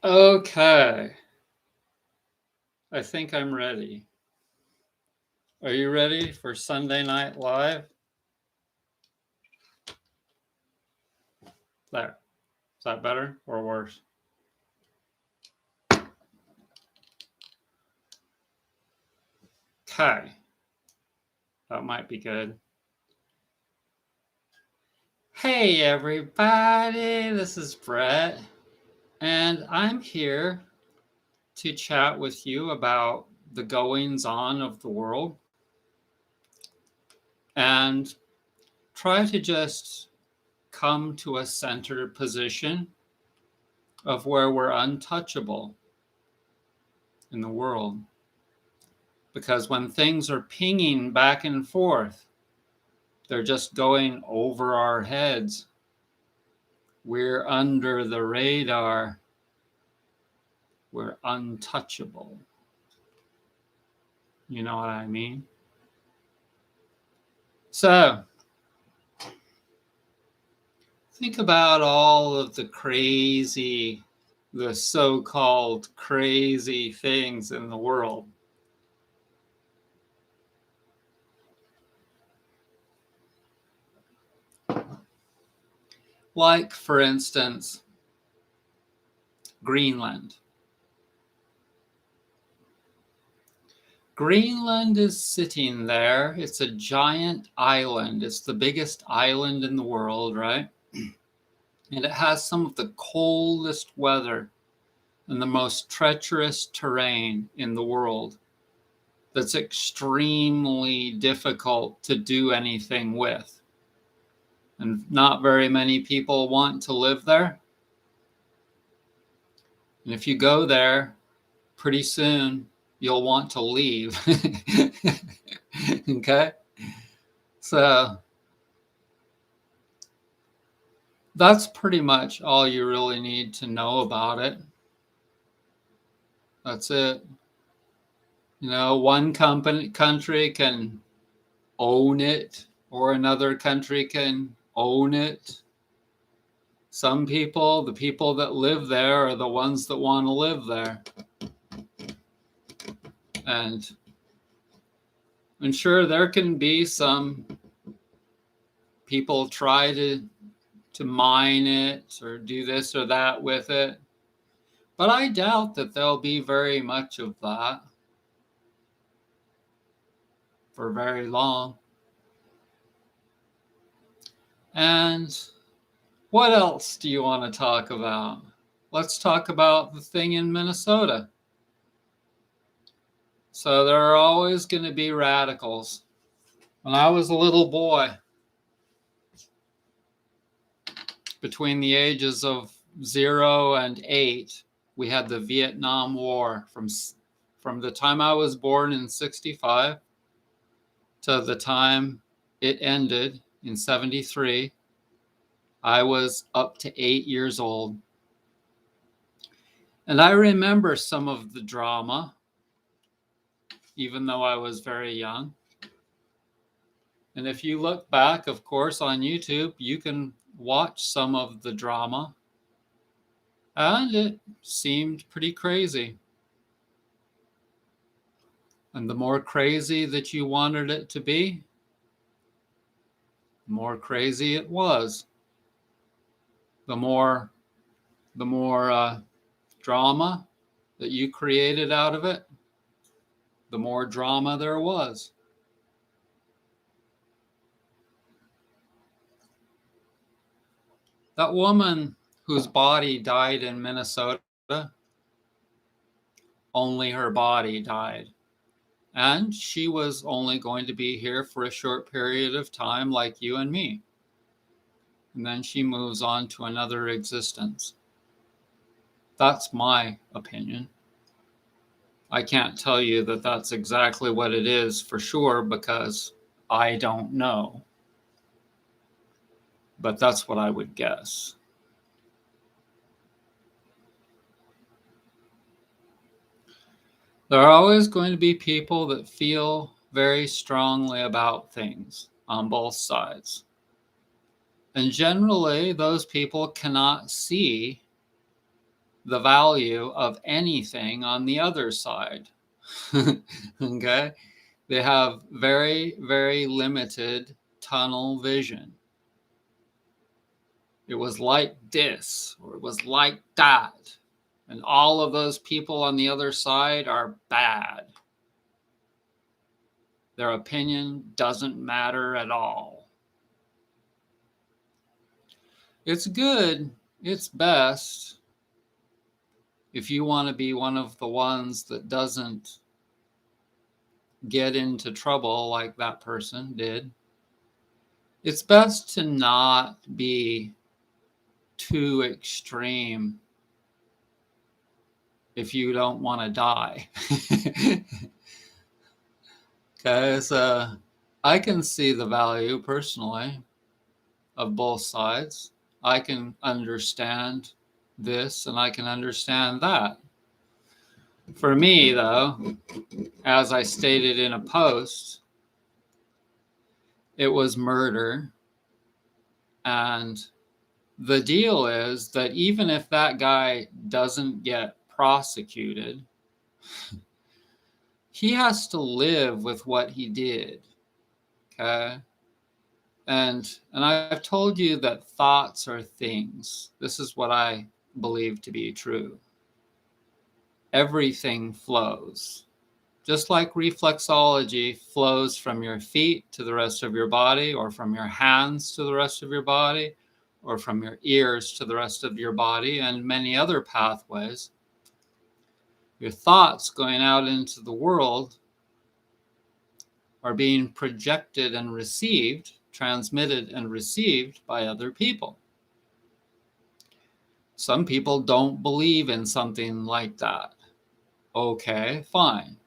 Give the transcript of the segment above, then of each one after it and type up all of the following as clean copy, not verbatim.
Okay, I think I'm ready. Are you ready for Sunday Night Live? There. Is that better or worse? Okay, that might be good. Hey, everybody, this is Brett, and I'm here to chat with you about the goings on of the world and try to just come to a centered position of where we're untouchable in the world. Because when things are pinging back and forth, they're just going over our heads. We're under the radar. We're untouchable. You know what I mean? So, think about all of the so-called crazy things in the world. Like, for instance, Greenland. Greenland is sitting there. It's a giant island. It's the biggest island in the world, right? And it has some of the coldest weather and the most treacherous terrain in the world that's extremely difficult to do anything with. And not very many people want to live there. And if you go there, pretty soon you'll want to leave. Okay? So that's pretty much all you really need to know about it. That's it. You know, one country can own it, or another country can own it. Some people, the people that live there, are the ones that want to live there. And sure, there can be some people try to mine it or do this or that with it. But I doubt that there'll be very much of that for very long. And what else do you want to talk about? Let's talk about the thing in Minnesota. So there are always going to be radicals. When I was a little boy, between the ages of 0 and 8, we had the Vietnam War. From the time I was born in 65 to the time it ended in 73, I was up to 8 years old. And I remember some of the drama, even though I was very young. And if you look back, of course, on YouTube, you can watch some of the drama. And it seemed pretty crazy. And the more crazy that you wanted it to be, the more crazy it was. The more drama that you created out of it, the more drama there was. That woman whose body died in Minnesota, only her body died. And she was only going to be here for a short period of time, like you and me. And then she moves on to another existence. That's my opinion. I can't tell you that that's exactly what it is for sure because I don't know. But that's what I would guess. There are always going to be people that feel very strongly about things on both sides. And generally, those people cannot see the value of anything on the other side. Okay? They have very, very limited tunnel vision. It was like this, or it was like that. And all of those people on the other side are bad. Their opinion doesn't matter at all. It's good, it's best if you want to be one of the ones that doesn't get into trouble like that person did. It's best to not be too extreme if you don't want to die. Okay, so I can see the value personally of both sides. I can understand this and I can understand that. For me, though, as I stated in a post, it was murder. And the deal is that even if that guy doesn't get prosecuted, he has to live with what he did. Okay? And I've told you that thoughts are things. This is what I believe to be true. Everything flows. Just like reflexology flows from your feet to the rest of your body, or from your hands to the rest of your body, or from your ears to the rest of your body, and many other pathways. Your thoughts going out into the world are being projected and received, transmitted and received by other people. Some people don't believe in something like that. Okay, fine.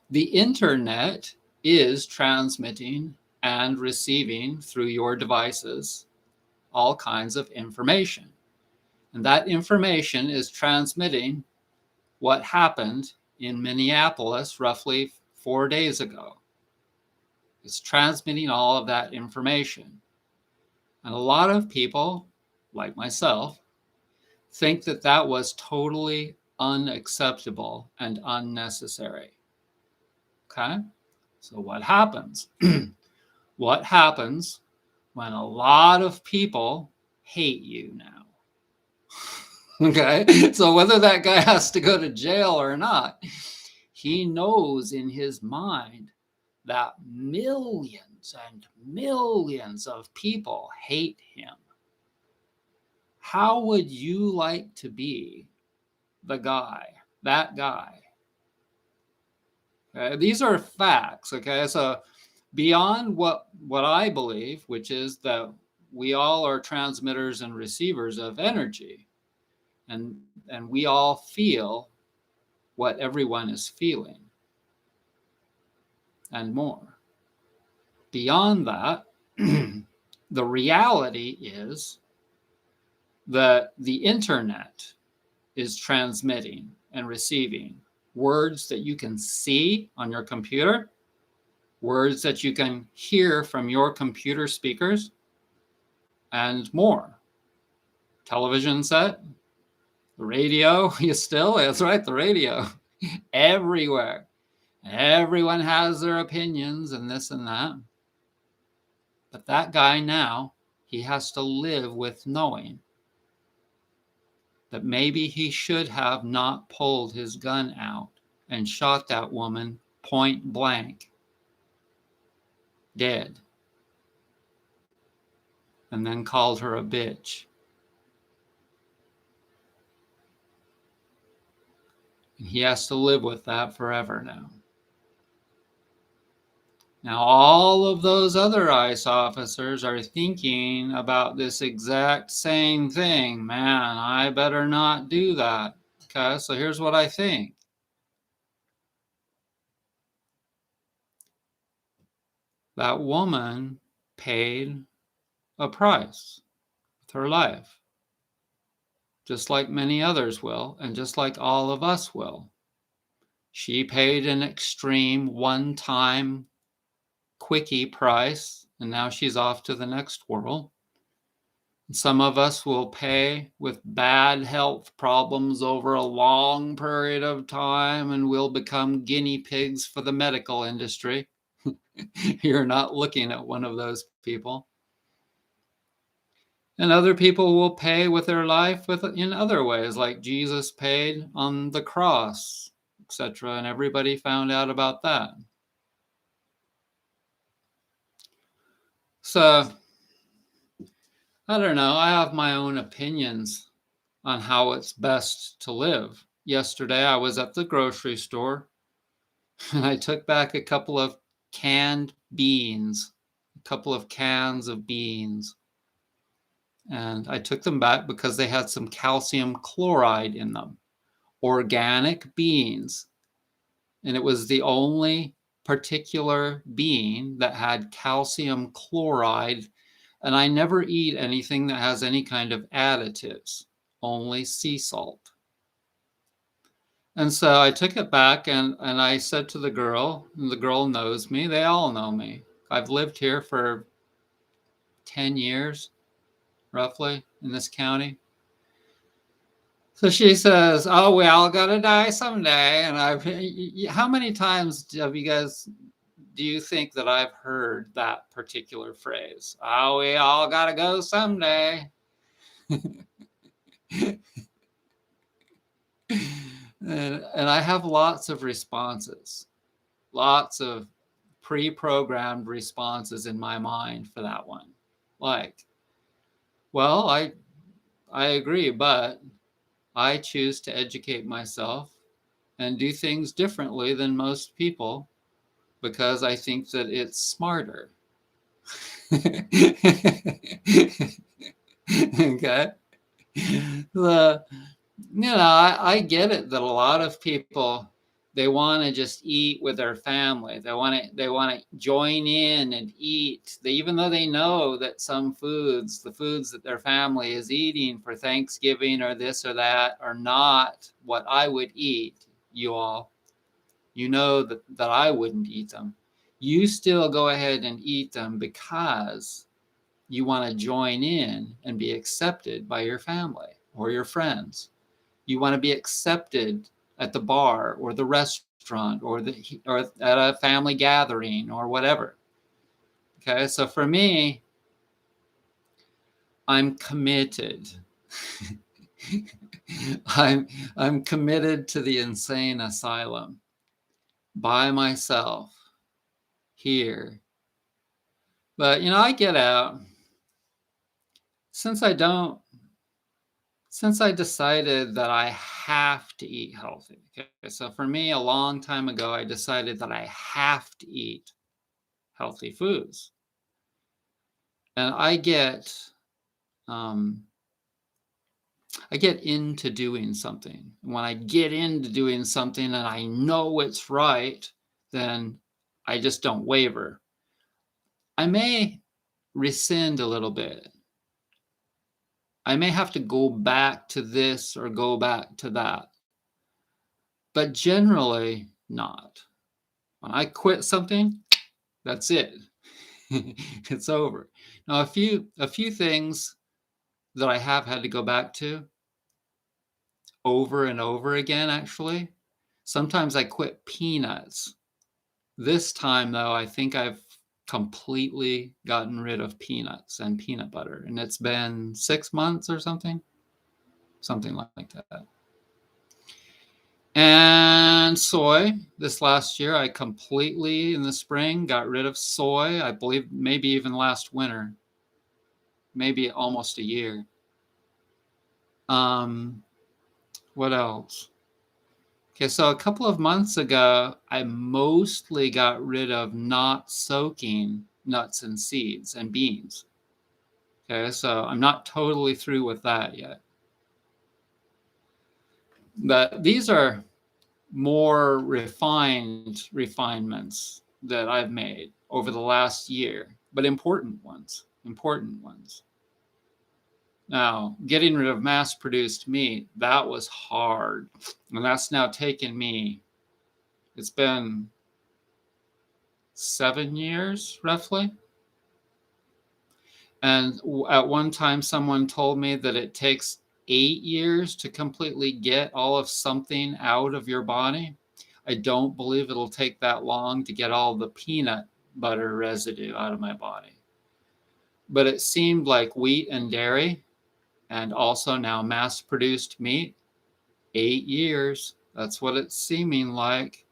The internet is transmitting and receiving through your devices all kinds of information. And that information is transmitting what happened in Minneapolis roughly 4 days ago. It's transmitting all of that information. And a lot of people, like myself, think that that was totally unacceptable and unnecessary. Okay? So what happens? What happens when a lot of people hate you now? Okay? So whether that guy has to go to jail or not, he knows in his mind that millions and millions of people hate him. How would you like to be the guy, that guy? Okay? These are facts, okay? So beyond what I believe, which is that we all are transmitters and receivers of energy, and we all feel what everyone is feeling and more. Beyond that, the reality is that the internet is transmitting and receiving words that you can see on your computer, words that you can hear from your computer speakers, and more. Television set, the radio, that's right, the radio, everywhere. Everyone has their opinions and this and that. But that guy now, he has to live with knowing that maybe he should have not pulled his gun out and shot that woman point blank, dead, and then called her a bitch. And he has to live with that forever now. Now, all of those other ICE officers are thinking about this exact same thing. Man, I better not do that. Okay, so here's what I think. That woman paid a price with her life, just like many others will, and just like all of us will. She paid an extreme one-time quickie price, and now she's off to the next world. Some of us will pay with bad health problems over a long period of time, and we'll become guinea pigs for the medical industry. You're not looking at one of those people. And other people will pay with their life in other ways, like Jesus paid on the cross, etc. And everybody found out about that. So, I don't know. I have my own opinions on how it's best to live. Yesterday, I was at the grocery store and I took back a couple of canned beans, a couple of cans of beans. And I took them back because they had some calcium chloride in them. Organic beans. And it was the only particular bean that had calcium chloride. And I never eat anything that has any kind of additives, only sea salt. And so I took it back and I said to the girl, and the girl knows me, they all know me. I've lived here for 10 years, roughly, in this county. So she says, "Oh, we all gotta die someday." And how many times have you guys, do you think that I've heard that particular phrase? "Oh, we all gotta go someday." And I have lots of responses, lots of pre-programmed responses in my mind for that one. Like, well, I agree, but I choose to educate myself and do things differently than most people because I think that it's smarter. Okay. I get it that a lot of people, they want to just eat with their family. They want to join in and eat. Even though they know that some foods, the foods that their family is eating for Thanksgiving or this or that, are not what I would eat. You all, you know that I wouldn't eat them. You still go ahead and eat them because you want to join in and be accepted by your family or your friends. You want to be accepted at the bar or the restaurant or at a family gathering or whatever. Okay, so for me, I'm committed. I'm committed to the insane asylum by myself here. But I get out. Since I decided that I have to eat healthy. Okay, so for me, a long time ago, I decided that I have to eat healthy foods. And I get into doing something. When I get into doing something and I know it's right, then I just don't waver. I may rescind a little bit. I may have to go back to this or go back to that, but generally not. When I quit something, that's it. It's over. Now, a few things that I have had to go back to over and over again, actually. Sometimes I quit peanuts. This time, though, I think I've completely gotten rid of peanuts and peanut butter, and it's been 6 months or something like that. And soy, this last year, I completely, in the spring, got rid of soy. I believe maybe even last winter, maybe almost a year. What else? Okay, so a couple of months ago, I mostly got rid of not soaking nuts and seeds and beans. Okay, so I'm not totally through with that yet. But these are more refinements that I've made over the last year, but important ones. Now, getting rid of mass-produced meat, that was hard. And that's now taken me, it's been 7 years, roughly. And at one time, someone told me that it takes 8 years to completely get all of something out of your body. I don't believe it'll take that long to get all the peanut butter residue out of my body. But it seemed like wheat and dairy, and also now mass produced meat, 8 years. That's what it's seeming like.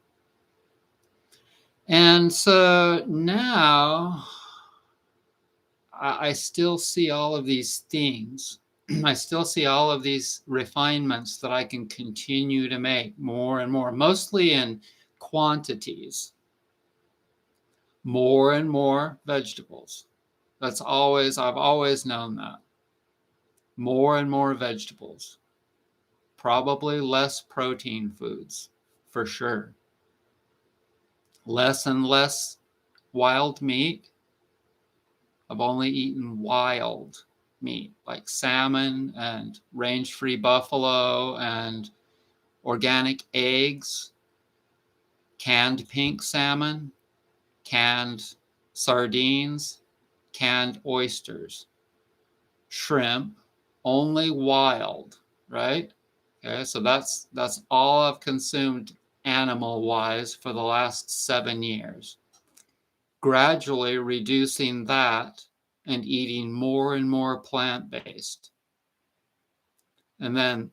And so now I still see all of these things. I still see all of these refinements that I can continue to make more and more, mostly in quantities, more and more vegetables. I've always known that. More and more vegetables, probably less protein foods, for sure. Less and less wild meat. I've only eaten wild meat like salmon and range-free buffalo and organic eggs, canned pink salmon, canned sardines, canned oysters, shrimp, only wild, right? Okay, so that's all I've consumed animal-wise for the last 7 years. Gradually reducing that and eating more and more plant-based. And then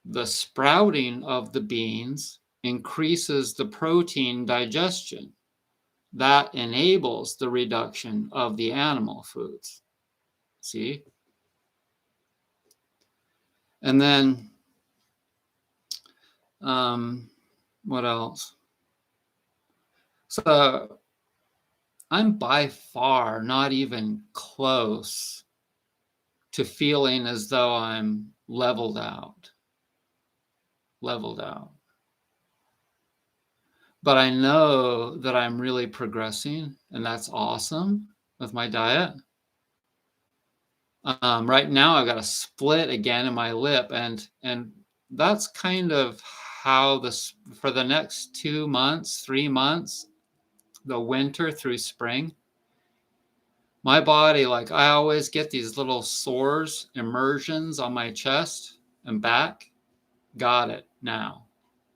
the sprouting of the beans increases the protein digestion. That enables the reduction of the animal foods. See? And then, what else? So I'm by far not even close to feeling as though I'm leveled out. But I know that I'm really progressing, and that's awesome with my diet. Right now I've got a split again in my lip, and that's kind of how for the next 2 months, 3 months, the winter through spring, my body, like I always get these little sores, immersions on my chest and back. Got it now.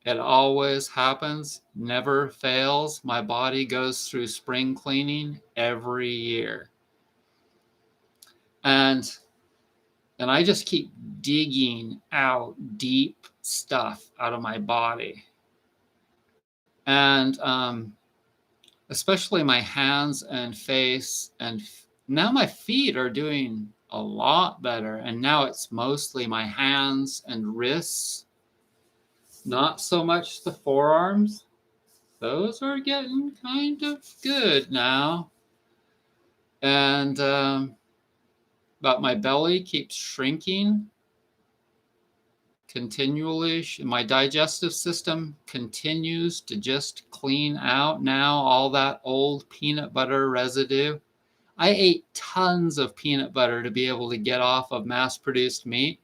It always happens, never fails. My body goes through spring cleaning every year. And I just keep digging out deep stuff out of my body. And especially my hands and face, and now my feet are doing a lot better. And now it's mostly my hands and wrists, not so much the forearms. Those are getting kind of good now. And but my belly keeps shrinking continually. My digestive system continues to just clean out now all that old peanut butter residue. I ate tons of peanut butter to be able to get off of mass-produced meat.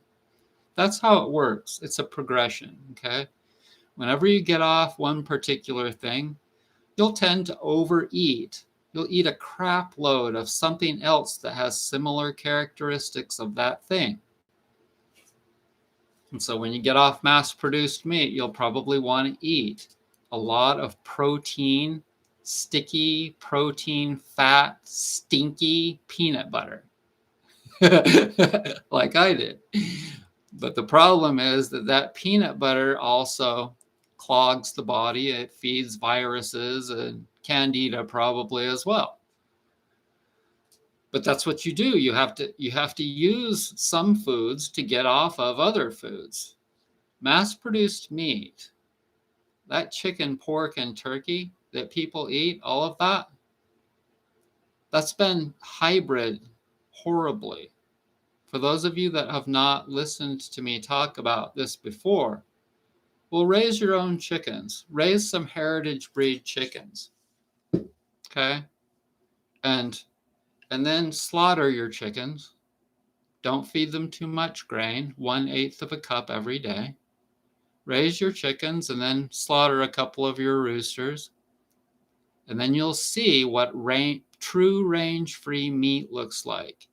That's how it works. It's a progression, okay? Whenever you get off one particular thing, you'll tend to overeat. You'll eat a crap load of something else that has similar characteristics of that thing. And so when you get off mass-produced meat, you'll probably want to eat a lot of protein, sticky, protein, fat, stinky peanut butter, like I did. But the problem is that peanut butter also clogs the body. It feeds viruses and candida probably as well. But that's what you do. You have to use some foods to get off of other foods. Mass-produced meat, that chicken, pork, and turkey that people eat, all of that, that's been hybrid horribly. For those of you that have not listened to me talk about this before, well, raise your own chickens. Raise some heritage breed chickens. Okay? And then slaughter your chickens. Don't feed them too much grain, 1/8 of a cup every day. Raise your chickens and then slaughter a couple of your roosters. And then you'll see what true range-free meat looks like.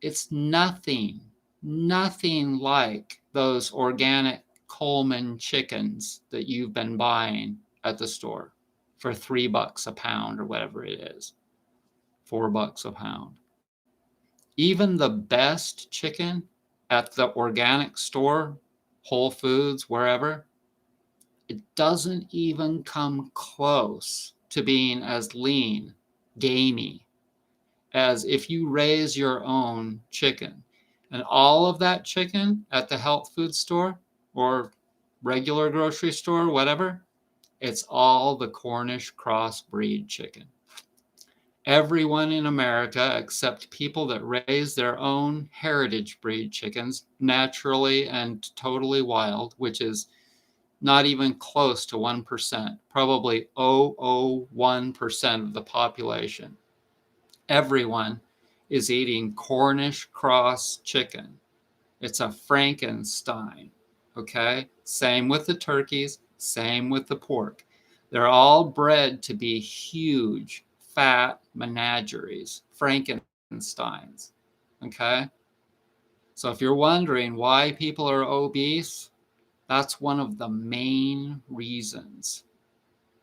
It's nothing like those organic Coleman chickens that you've been buying at the store for $3 a pound or whatever it is, $4 a pound. Even the best chicken at the organic store, Whole Foods, wherever, it doesn't even come close to being as lean, gamey, as if you raise your own chicken. And all of that chicken at the health food store or regular grocery store, whatever, it's all the Cornish crossbreed chicken. Everyone in America, except people that raise their own heritage breed chickens, naturally and totally wild, which is not even close to 1%, probably 0.001% of the population. Everyone is eating Cornish cross chicken. It's a Frankenstein, okay? Same with the turkeys, same with the pork. They're all bred to be huge, fat menageries, Frankensteins, okay? So if you're wondering why people are obese, that's one of the main reasons.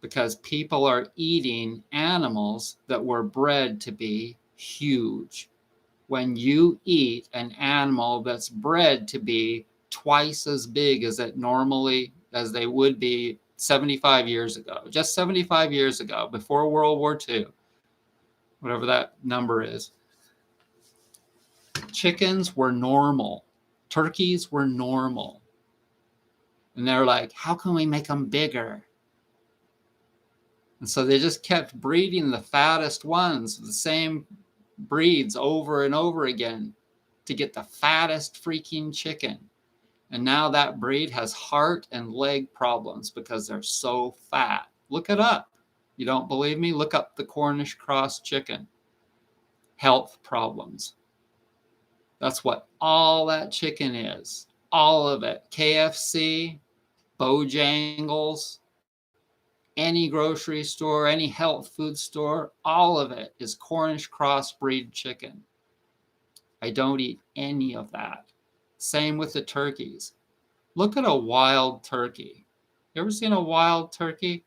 Because people are eating animals that were bred to be huge. When you eat an animal that's bred to be twice as big as they would be 75 years ago, just 75 years ago, before World War II, whatever that number is, chickens were normal. Turkeys were normal. And they're like, how can we make them bigger? And so they just kept breeding the fattest ones, the same breeds over and over again to get the fattest freaking chicken. And now that breed has heart and leg problems because they're so fat. Look it up. You don't believe me? Look up the Cornish cross chicken. Health problems. That's what all that chicken is. All of it. KFC, Bojangles, any grocery store, any health food store, all of it is Cornish crossbreed chicken. I don't eat any of that. Same with the turkeys. Look at a wild turkey. You ever seen a wild turkey?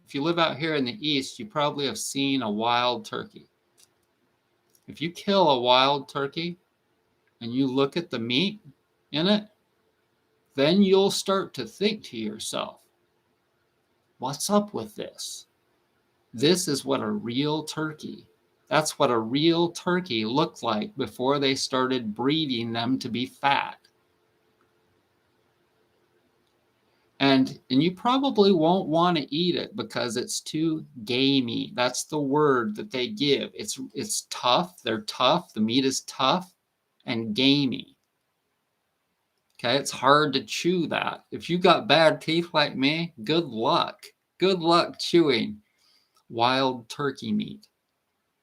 If you live out here in the East, you probably have seen a wild turkey. If you kill a wild turkey and you look at the meat in it, then you'll start to think to yourself, what's up with this? This is what a real turkey, that's what a real turkey looked like before they started breeding them to be fat. And you probably won't want to eat it because it's too gamey. That's the word that they give. It's tough. They're tough. The meat is tough and gamey. Okay, it's hard to chew that. If you got bad teeth like me, good luck. Good luck chewing wild turkey meat.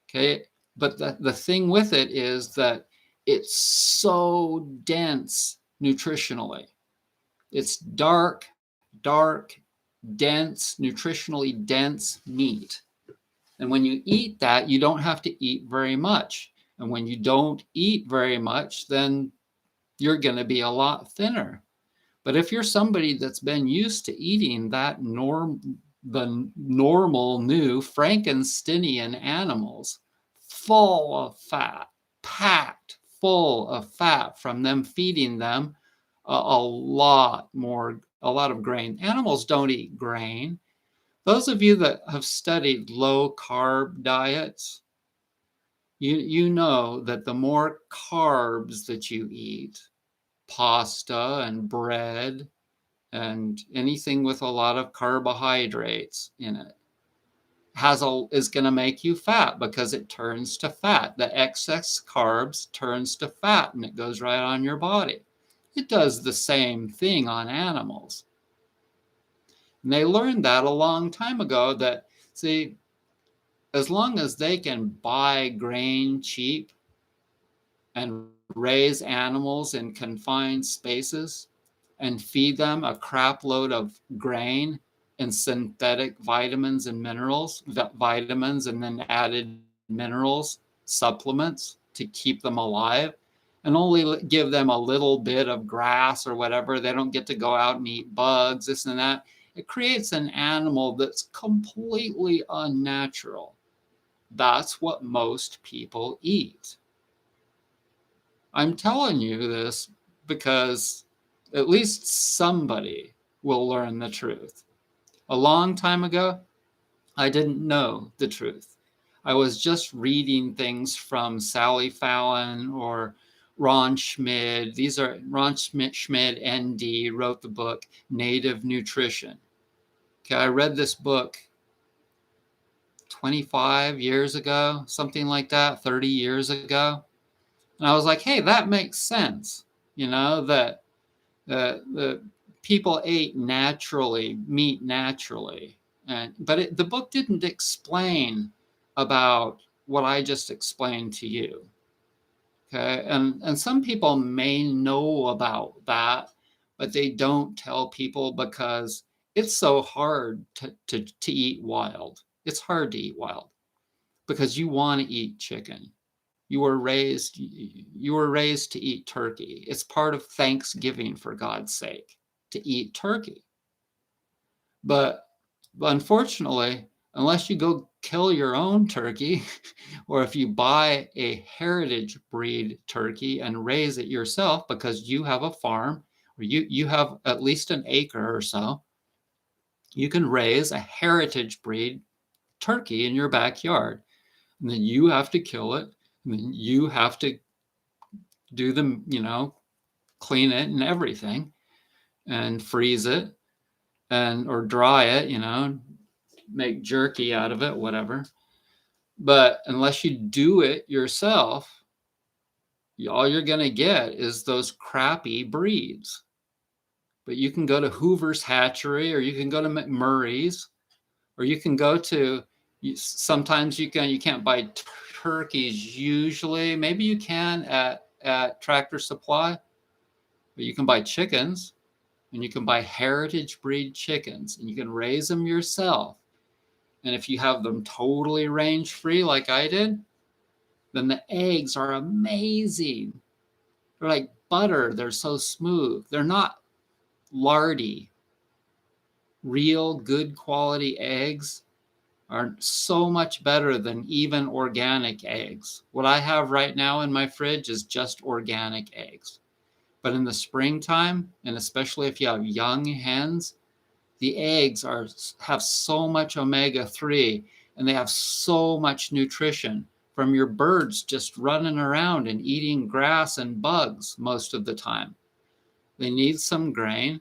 Okay, but the thing with it is that it's so dense nutritionally. It's dark, dense, nutritionally dense meat. And when you eat that, you don't have to eat very much. And when you don't eat very much, then you're going to be a lot thinner. But if you're somebody that's been used to eating the normal new Frankensteinian animals, full of fat, packed full of fat from them feeding them a lot of grain. Animals don't eat grain. Those of you that have studied low carb diets, you know that the more carbs that you eat, pasta and bread and anything with a lot of carbohydrates in it, is going to make you fat because it turns to fat. The excess carbs turns to fat and it goes right on your body. It does the same thing on animals. And they learned that a long time ago that, see, as long as they can buy grain cheap and raise animals in confined spaces and feed them a crap load of grain and synthetic vitamins and minerals, vitamins and then added minerals, supplements to keep them alive, and only give them a little bit of grass or whatever. They don't get to go out and eat bugs, this and that. It creates an animal that's completely unnatural. That's what most people eat. I'm telling you this because at least somebody will learn the truth. A long time ago, I didn't know the truth. I was just reading things from Sally Fallon or Ron Schmid. These are Ron Schmid, ND, wrote the book Native Nutrition. Okay, I read this book 25 years ago, something like that, 30 years ago. And I was like, hey, that makes sense. You know, that the people ate naturally, meat naturally. But the book didn't explain about what I just explained to you. Okay. And some people may know about that, but they don't tell people because it's so hard to eat wild. It's hard to eat wild because you want to eat chicken. You were raised to eat turkey. It's part of Thanksgiving, for God's sake, to eat turkey. But unfortunately, unless you go kill your own turkey, or if you buy a heritage breed turkey and raise it yourself because you have a farm, or you have at least an acre or so, you can raise a heritage breed turkey in your backyard. And then you have to kill it. And then you have to do the, clean it and everything and freeze it or dry it, make jerky out of it, whatever. But unless you do it yourself, all you're going to get is those crappy breeds. But you can go to Hoover's Hatchery, or you can go to McMurray's, or you can go to, sometimes you can't buy turkeys usually. Maybe you can at Tractor Supply, but you can buy chickens, and you can buy heritage breed chickens, and you can raise them yourself. And if you have them totally range free like I did, then the eggs are amazing. They're like butter. They're so smooth. They're not lardy. Real good quality eggs are so much better than even organic eggs. What I have right now in my fridge is just organic eggs. But in the springtime, and especially if you have young hens, the eggs have so much omega-3, and they have so much nutrition from your birds just running around and eating grass and bugs most of the time. They need some grain,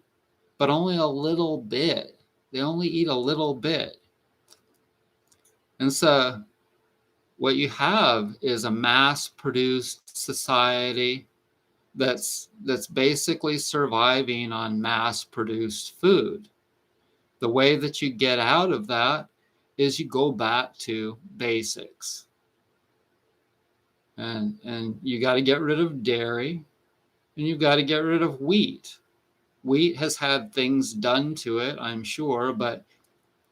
but only a little bit. They only eat a little bit. And so what you have is a mass-produced society that's basically surviving on mass-produced food. The way that you get out of that is you go back to basics. And you got to get rid of dairy, and you've got to get rid of wheat. Wheat has had things done to it, I'm sure, but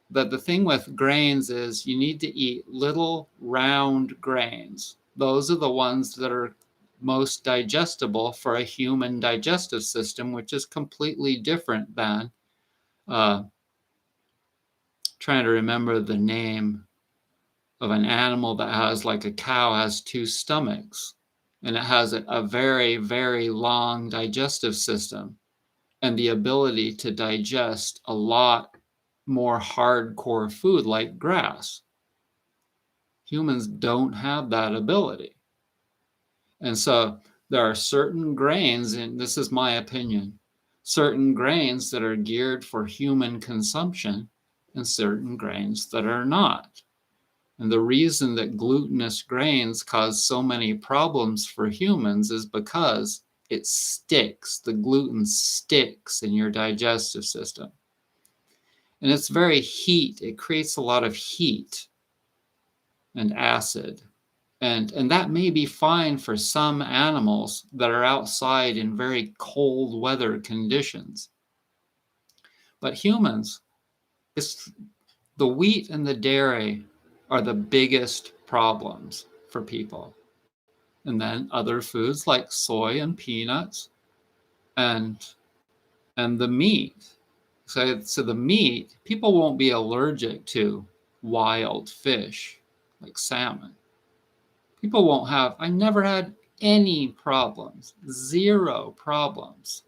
the thing with grains is you need to eat little round grains. Those are the ones that are most digestible for a human digestive system, which is completely different than trying to remember the name of an animal that has, like a cow has 2 stomachs, and it has a very, very long digestive system and the ability to digest a lot more hardcore food like grass. Humans don't have that ability. And so there are certain grains, and this is my opinion, certain grains that are geared for human consumption and certain grains that are not. And the reason that glutinous grains cause so many problems for humans is because it sticks. The gluten sticks in your digestive system. And it's very heat. It creates a lot of heat and acid. And that may be fine for some animals that are outside in very cold weather conditions. But humans, the wheat and the dairy are the biggest problems for people. and then other foods like soy and peanuts, and the meat. So the meat, people won't be allergic to wild fish like salmon. People won't have, I never had any problems, zero problems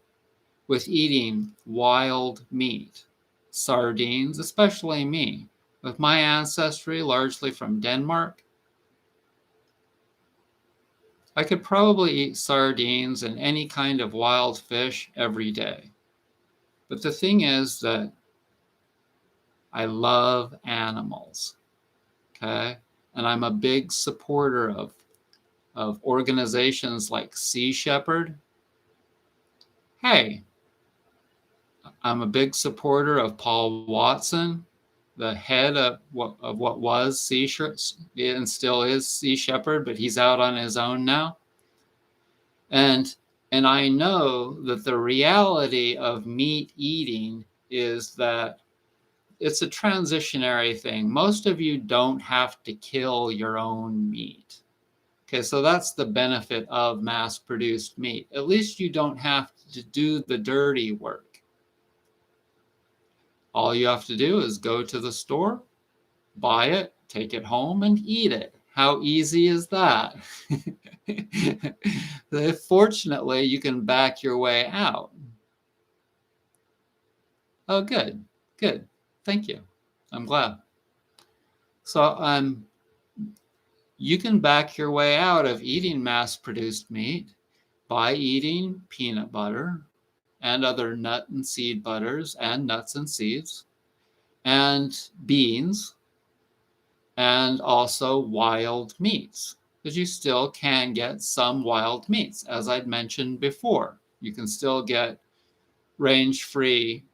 with eating wild meat, sardines, especially me. With my ancestry largely from Denmark, I could probably eat sardines and any kind of wild fish every day. But the thing is that I love animals, okay? And I'm a big supporter of organizations like Sea Shepherd. Hey, I'm a big supporter of Paul Watson, the head of what was Sea Shepherd and still is Sea Shepherd, but he's out on his own now. And I know that the reality of meat eating is that it's a transitionary thing. Most of you don't have to kill your own meat. Okay, so that's the benefit of mass-produced meat. At least you don't have to do the dirty work. All you have to do is go to the store, buy it, take it home, and eat it. How easy is that? Fortunately, you can back your way out. Oh, good, good. Thank you. I'm glad. So you can back your way out of eating mass-produced meat by eating peanut butter and other nut and seed butters and nuts and seeds and beans and also wild meats, because you still can get some wild meats. As I'd mentioned before, you can still get range-free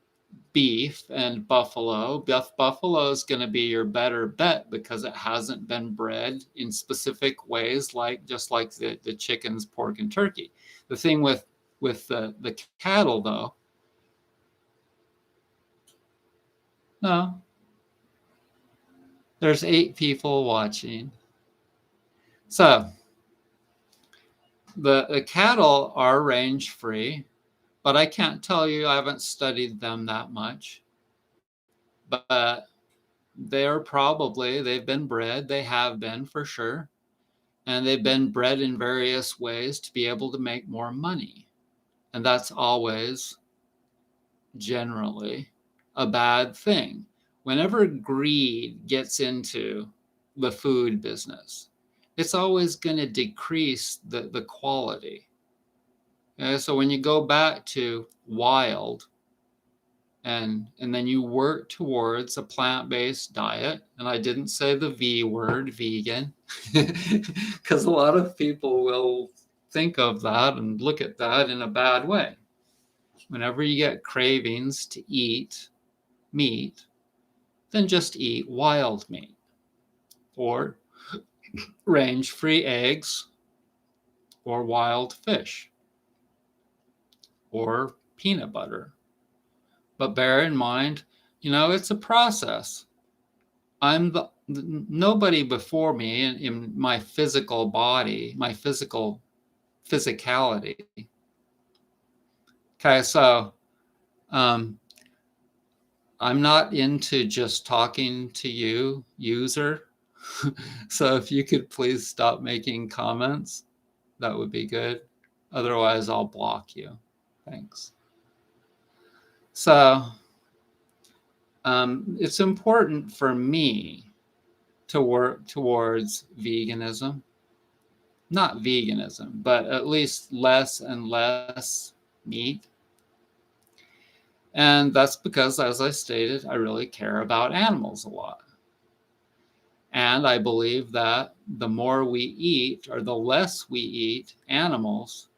beef and buffalo. Buffalo is going to be your better bet because it hasn't been bred in specific ways, just like the chickens, pork, and turkey. The thing with the cattle, though, no, there's 8 people watching. So the cattle are range free, but I can't tell you, I haven't studied them that much. But they've been bred, they have been for sure. And they've been bred in various ways to be able to make more money. And that's always generally a bad thing. Whenever greed gets into the food business, it's always going to decrease the quality. So when you go back to wild and then you work towards a plant-based diet, and I didn't say the V word, vegan, because a lot of people will think of that and look at that in a bad way. Whenever you get cravings to eat meat, then just eat wild meat or range-free eggs or wild fish or peanut butter. But bear in mind, it's a process. Nobody before me in my physical body, my physicality. Okay, so I'm not into just talking to you, user. So if you could please stop making comments, that would be good. Otherwise, I'll block you. Thanks. So it's important for me to work towards veganism. Not veganism, but at least less and less meat. And that's because, as I stated, I really care about animals a lot. And I believe that the more we eat, or the less we eat animals,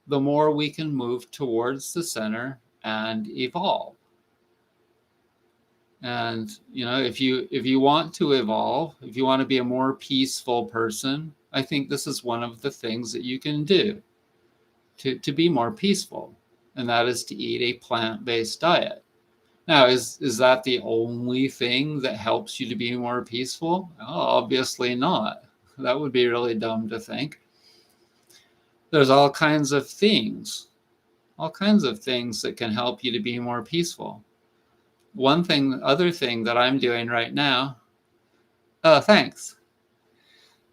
the more we can move towards the center and evolve. And if you want to evolve, if you want to be a more peaceful person, I think this is one of the things that you can do to be more peaceful, and that is to eat a plant-based diet. Now, is that the only thing that helps you to be more peaceful? Oh, obviously not. That would be really dumb to think. There's all kinds of things that can help you to be more peaceful. Other thing that I'm doing right now, thanks.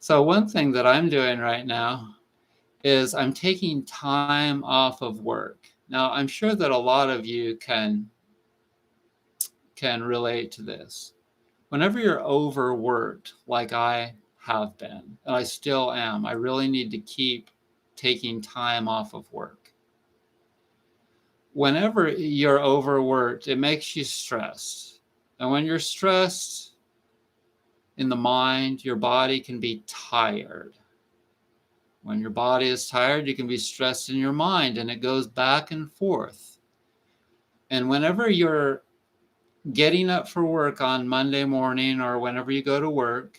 So one thing that I'm doing right now is I'm taking time off of work. Now, I'm sure that a lot of you can relate to this. Whenever you're overworked, like I have been, and I still am, I really need to keep taking time off of work. Whenever you're overworked, it makes you stressed. And when you're stressed in the mind, your body can be tired. When your body is tired, you can be stressed in your mind, and it goes back and forth. And whenever you're getting up for work on Monday morning or whenever you go to work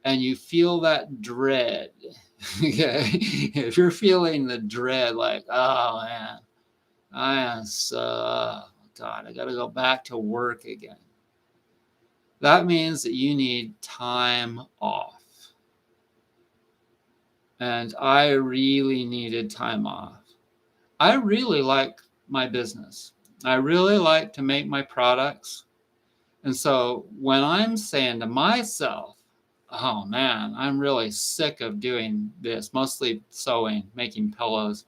and you feel that dread, okay, if you're feeling the dread, like, oh man, God, I got to go back to work again. That means that you need time off. And I really needed time off. I really like my business. I really like to make my products. And so when I'm saying to myself, oh man, I'm really sick of doing this, mostly sewing, making pillows.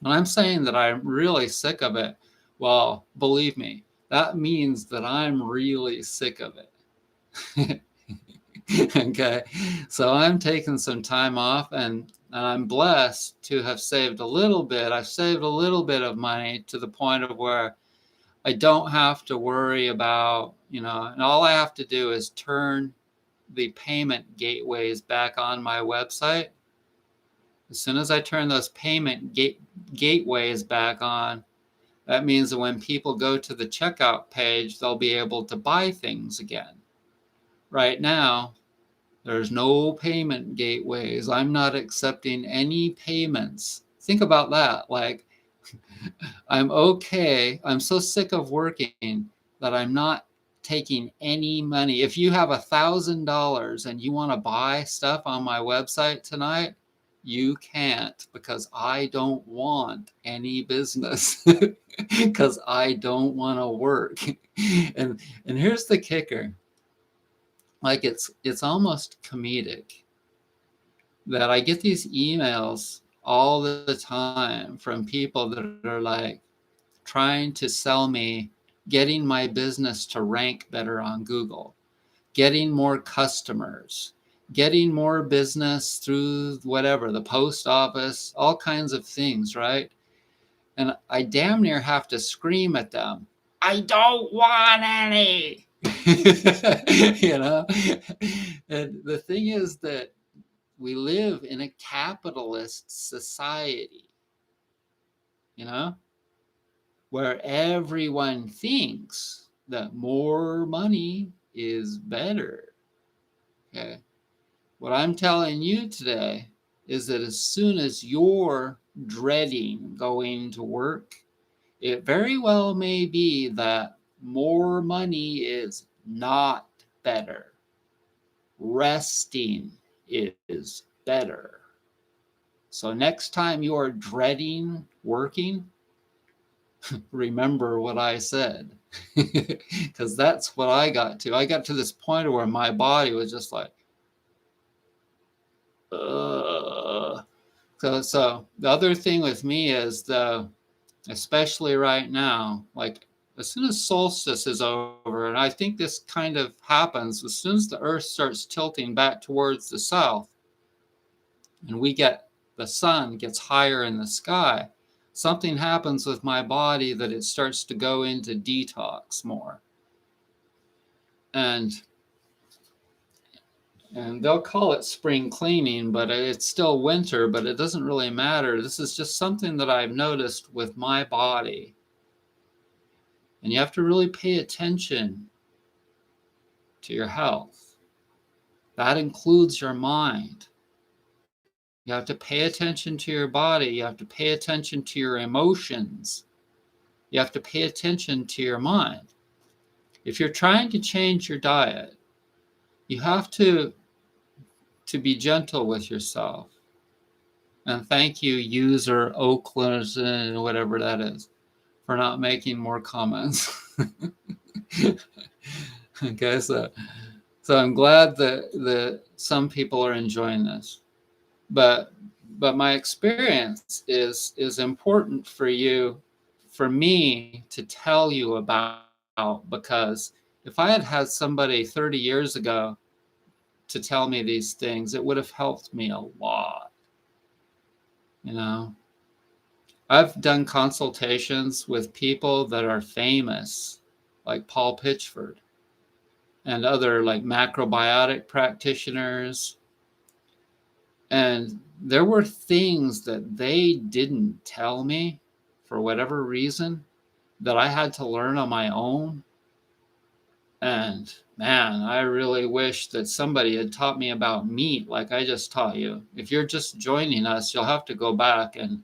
When I'm saying that I'm really sick of it, well, believe me, that means that I'm really sick of it. Okay, so I'm taking some time off, and I'm blessed to have saved a little bit. I've saved a little bit of money to the point of where I don't have to worry about, and all I have to do is turn the payment gateways back on my website. As soon as I turn those payment gateways back on, that means that when people go to the checkout page, they'll be able to buy things again. Right now, there's no payment gateways. I'm not accepting any payments. Think about that. Like, I'm okay. I'm so sick of working that I'm not taking any money. If you have $1,000 and you want to buy stuff on my website tonight, you can't, because I don't want any business because I don't want to work. And here's the kicker. Like, it's almost comedic that I get these emails all the time from people that are like trying to sell me getting my business to rank better on Google, getting more customers, getting more business through whatever, the post office, all kinds of things, right? And I damn near have to scream at them, I don't want any. And the thing is that we live in a capitalist society, where everyone thinks that more money is better. Okay. What I'm telling you today is that as soon as you're dreading going to work, it very well may be that more money is not better. Resting is better. So next time you are dreading working, remember what I said, because that's what I got to. I got to this point where my body was just like, ugh. So the other thing with me is, especially right now, like as soon as solstice is over, and I think this kind of happens as soon as the earth starts tilting back towards the south and the sun gets higher in the sky, something happens with my body that it starts to go into detox more. And they'll call it spring cleaning, but it's still winter, but it doesn't really matter. This is just something that I've noticed with my body. And you have to really pay attention to your health. That includes your mind. You have to pay attention to your body. You have to pay attention to your emotions. You have to pay attention to your mind. If you're trying to change your diet, you have to be gentle with yourself. And thank you, user Oakland, whatever that is, for not making more comments. Okay, so I'm glad that some people are enjoying this, but my experience is important for you, for me to tell you about, because if I had somebody 30 years ago to tell me these things, it would have helped me a lot. You know, I've done consultations with people that are famous, like Paul Pitchford and other like macrobiotic practitioners. And there were things that they didn't tell me for whatever reason that I had to learn on my own. And man, I really wish that somebody had taught me about meat like I just taught you. If you're just joining us, you'll have to go back and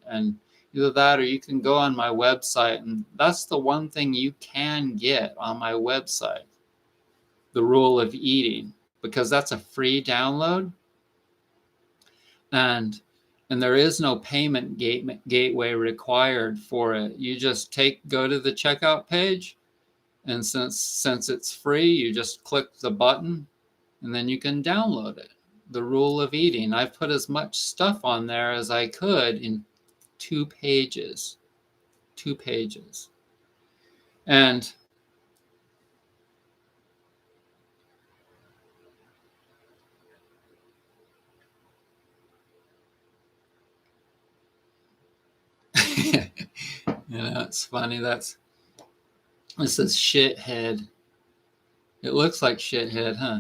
either that or you can go on my website. And that's the one thing you can get on my website, The Rule of Eating, because that's a free download. And there is no payment gateway required for it. You just go to the checkout page, and since it's free, you just click the button and then you can download it. The Rule of Eating. I've put as much stuff on there as I could in 2 pages. 2 pages. And it's funny. This is shithead. It looks like shithead, huh?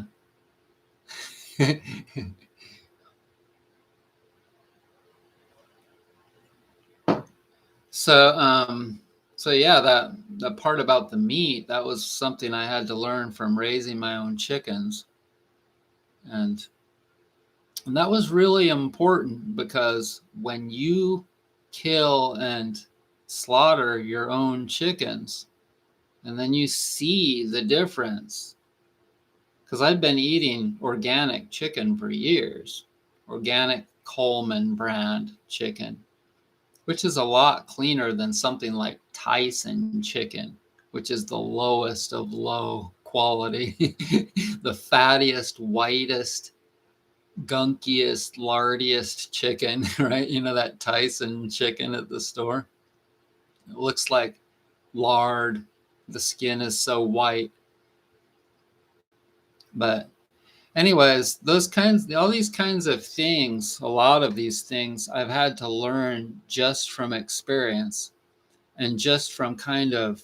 So yeah, that part about the meat, that was something I had to learn from raising my own chickens. And that was really important, because when you kill and slaughter your own chickens, and then you see the difference, because I've been eating organic chicken for years, organic Coleman brand chicken, which is a lot cleaner than something like Tyson chicken, which is the lowest of low quality, the fattiest, whitest, gunkiest, lardiest chicken, right? You know, that Tyson chicken at the store? It looks like lard. The skin is so white. But anyways, all these kinds of things, a lot of these things I've had to learn just from experience and just from kind of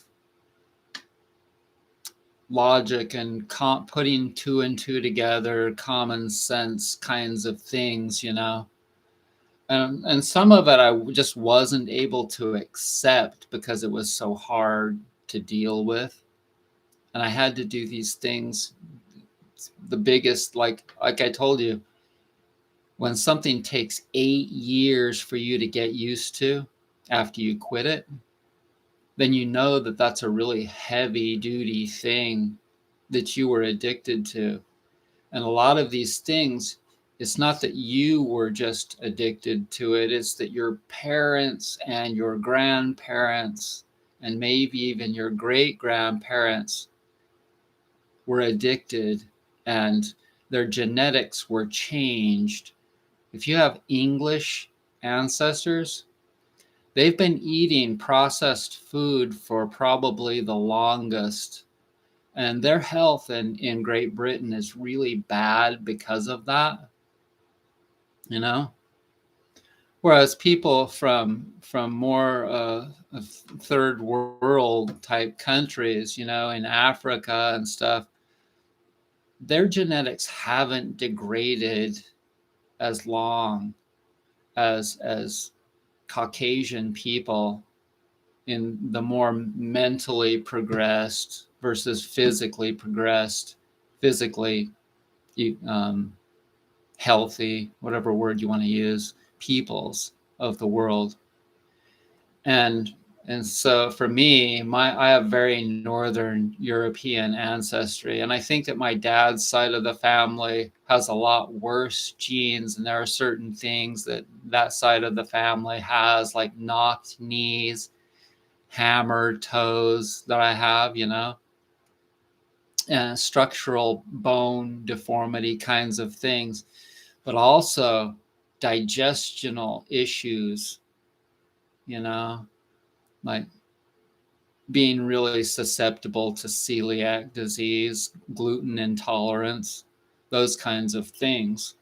logic and putting 2 and 2 together, common sense kinds of things, And some of it I just wasn't able to accept because it was so hard to deal with. And I had to do these things. The biggest, like I told you, when something takes 8 years for you to get used to after you quit it, then you know that that's a really heavy duty thing that you were addicted to. And a lot of these things, it's not that you were just addicted to it, it's that your parents and your grandparents and maybe even your great grandparents were addicted, and their genetics were changed. If you have English ancestors, they've been eating processed food for probably the longest, and their health in Great Britain is really bad because of that, you know. Whereas people from more third world type countries, in Africa and stuff, their genetics haven't degraded as long as Caucasian people in the more mentally progressed versus physically progressed, physically healthy, whatever word you want to use, peoples of the world. And And so for me, I have very Northern European ancestry, and I think that my dad's side of the family has a lot worse genes, and there are certain things that that side of the family has, like knocked knees, hammered toes that I have, and structural bone deformity kinds of things, but also digestional issues, you know, like being really susceptible to celiac disease, gluten intolerance, those kinds of things.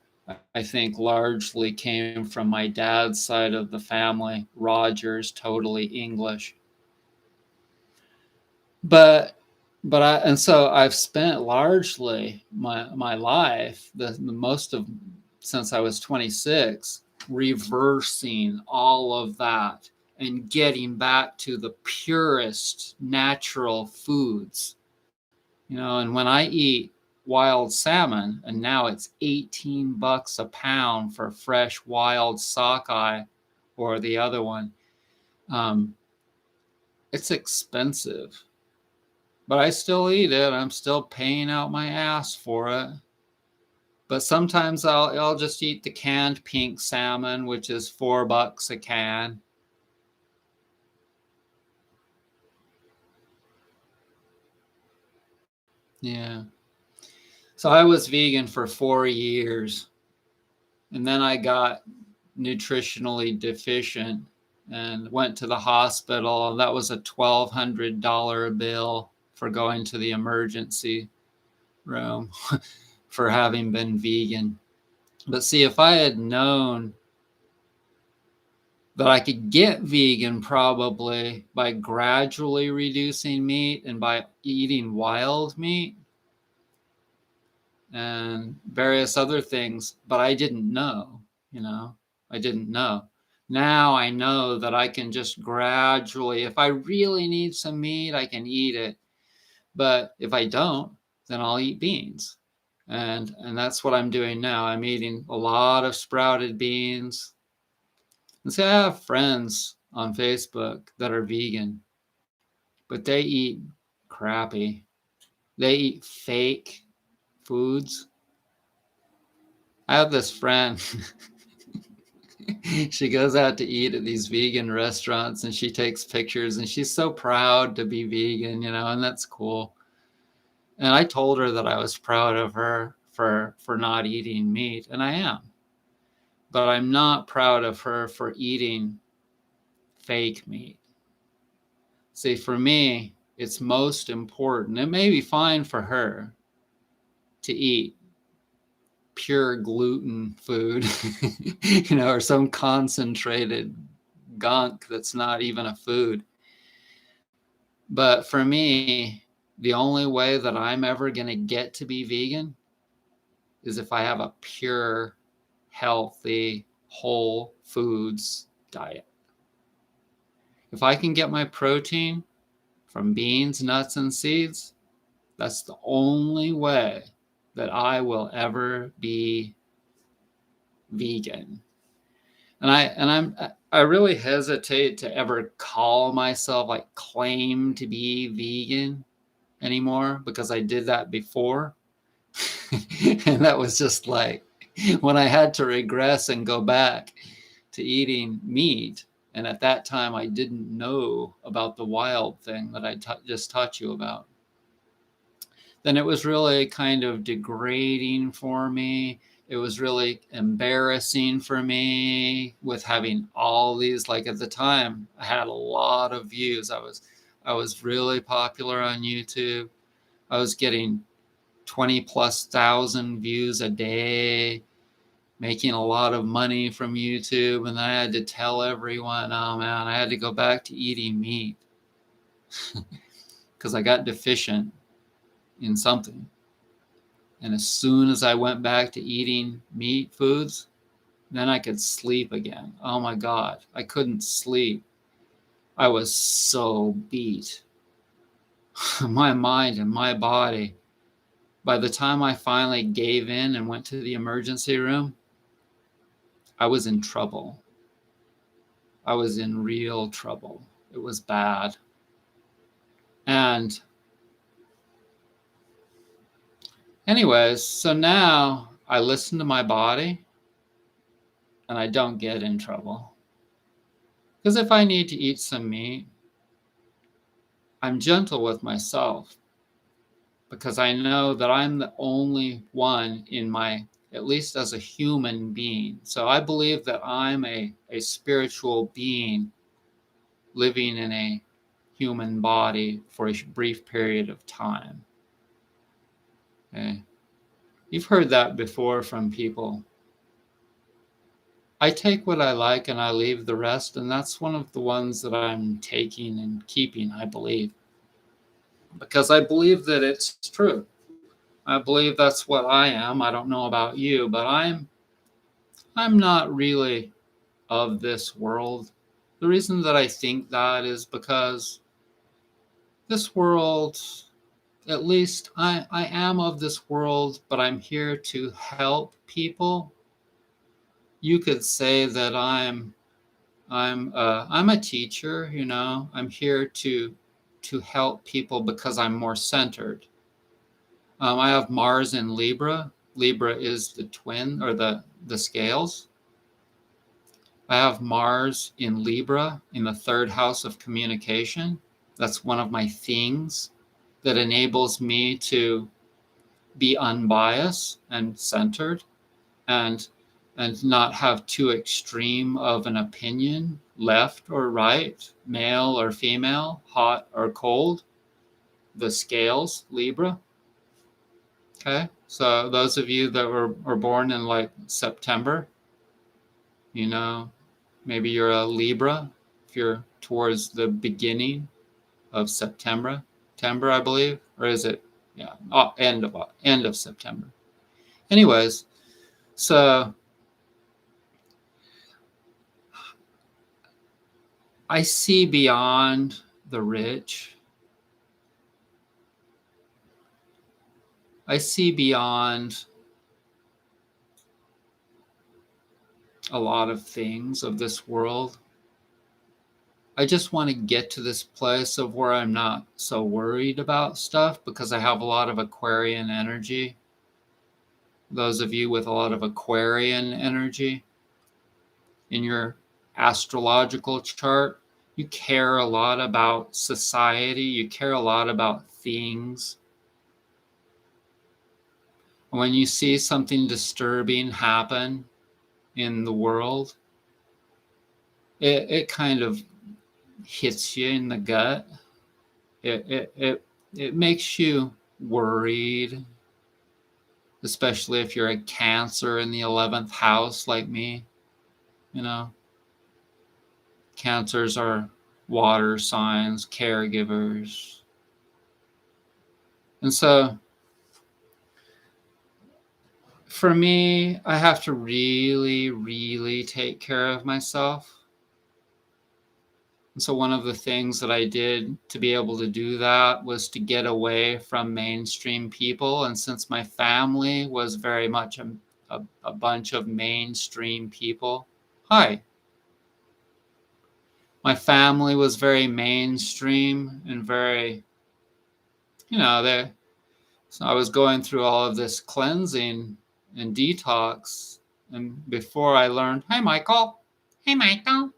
I think largely came from my dad's side of the family. Rogers, totally English. But and so I've spent largely my life, the most of since I was 26, reversing all of that and getting back to the purest natural foods. And when I eat wild salmon, and now it's $18 a pound for fresh wild sockeye, or the other one, um, it's expensive. But I still eat it. I'm still paying out my ass for it. But sometimes I'll just eat the canned pink salmon, which is $4 a can. Yeah. So I was vegan for 4 years, and then I got nutritionally deficient and went to the hospital. That was a $1,200 bill for going to the emergency room for having been vegan. But see, if I had known that I could get vegan probably by gradually reducing meat and by eating wild meat and various other things, but I didn't know, you know, I didn't know. Now I know that I can just gradually, if I really need some meat, I can eat it. But if I don't, then I'll eat beans. And that's what I'm doing now. I'm eating a lot of sprouted beans. And see, I have friends on Facebook that are vegan, but they eat crappy. They eat fake foods. I have this friend. She goes out to eat at these vegan restaurants and she takes pictures and she's so proud to be vegan, and that's cool. And I told her that I was proud of her for not eating meat, and I am. But I'm not proud of her for eating fake meat. See, for me, it's most important. It may be fine for her to eat pure gluten food, or some concentrated gunk that's not even a food. But for me, the only way that I'm ever going to get to be vegan is if I have a pure, healthy, whole foods diet. If I can get my protein from beans, nuts, and seeds, that's the only way that I will ever be vegan. I really hesitate to ever call myself, like, claim to be vegan anymore, because I did that before. And that was just like when I had to regress and go back to eating meat. And at that time, I didn't know about the wild thing that I just taught you about. Then it was really kind of degrading for me. It was really embarrassing for me with having all these, like, at the time, I had a lot of views. I was really popular on YouTube. I was getting 20 plus thousand views a day, making a lot of money from YouTube. And then I had to tell everyone, oh man, I had to go back to eating meat because I got deficient in something. And as soon as I went back to eating meat foods, then I could sleep again. Oh my God, I couldn't sleep. I was so beat. My mind and my body. By the time I finally gave in and went to the emergency room, I was in trouble. I was in real trouble. It was bad. And anyways, so now I listen to my body and I don't get in trouble. Because if I need to eat some meat, I'm gentle with myself because I know that I'm the only one in my, at least as a human being. So I believe that I'm a spiritual being living in a human body for a brief period of time. Okay. You've heard that before from people. I take what I like and I leave the rest, and that's one of the ones that I'm taking and keeping, I believe. Because I believe that it's true. I believe that's what I am. I don't know about you, but I'm not really of this world. The reason that I think that is because this world, at least I am of this world, but I'm here to help people. You could say that I'm a teacher, you know. I'm here to help people because I'm more centered. I have Mars in Libra. Libra is the twin or the scales. I have Mars in Libra in the third house of communication. That's one of my things that enables me to be unbiased and centered and not have too extreme of an opinion, left or right, male or female, hot or cold. The scales, Libra. Okay, so those of you that were born in like September, you know, maybe you're a Libra if you're towards the beginning of September, I believe, or is it? Yeah, end of September. Anyways, so I see beyond the rich. I see beyond a lot of things of this world. I just want to get to this place of where I'm not so worried about stuff because I have a lot of Aquarian energy. Those of you with a lot of Aquarian energy in your astrological chart, you care a lot about society, you care a lot about things. When you see something disturbing happen in the world, it kind of hits you in the gut. It makes you worried, especially if you're a Cancer in the 11th house like me. You know, Cancers are water signs, caregivers. And so for me, I have to really, really take care of myself. And so one of the things that I did to be able to do that was to get away from mainstream people. And since my family was very much a bunch of mainstream people, hi. My family was very mainstream and very, you know, so I was going through all of this cleansing and detox. And before I learned, hey, Michael. Hey, Michael.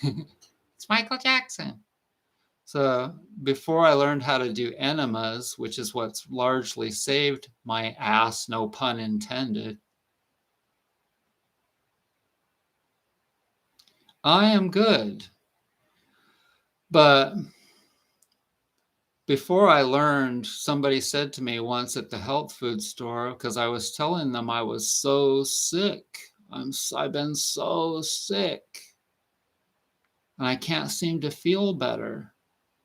It's Michael Jackson. So before I learned how to do enemas, which is what's largely saved my ass, no pun intended, I am good. But before I learned, somebody said to me once at the health food store, because I was telling them I was so sick. I've been so sick. And I can't seem to feel better.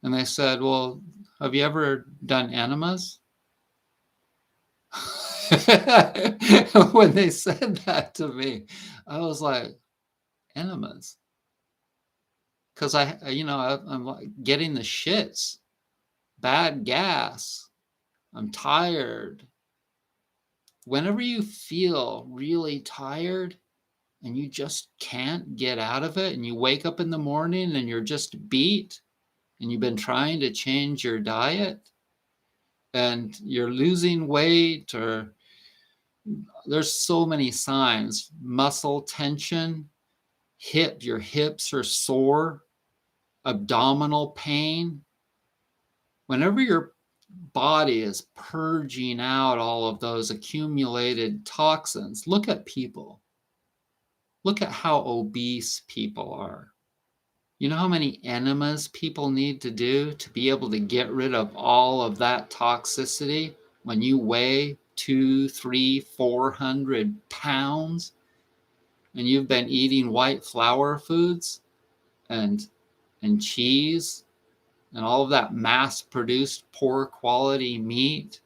And they said, well, have you ever done enemas? When they said that to me, I was like, enemas? Because I'm like getting the shits, bad gas. I'm tired. Whenever you feel really tired and you just can't get out of it and you wake up in the morning and you're just beat, and you've been trying to change your diet and you're losing weight, or there's so many signs: muscle tension, your hips are sore, abdominal pain. Whenever your body is purging out all of those accumulated toxins, look at people. Look at how obese people are. You know how many enemas people need to do to be able to get rid of all of that toxicity when you weigh 200, 300, 400 pounds and you've been eating white flour foods and cheese and all of that mass-produced poor quality meat?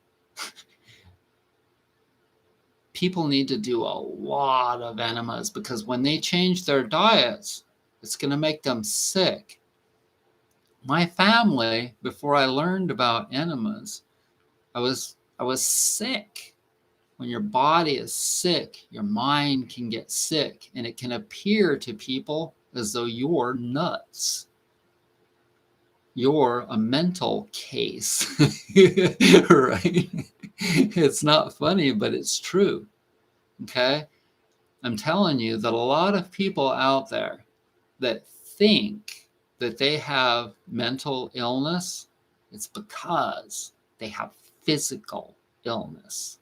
People need to do a lot of enemas, because when they change their diets, it's going to make them sick. My family, before I learned about enemas, I was sick. When your body is sick, your mind can get sick, and it can appear to people as though you're nuts. You're a mental case, right? It's not funny, but it's true. Okay? I'm telling you that a lot of people out there that think that they have mental illness, it's because they have physical illness.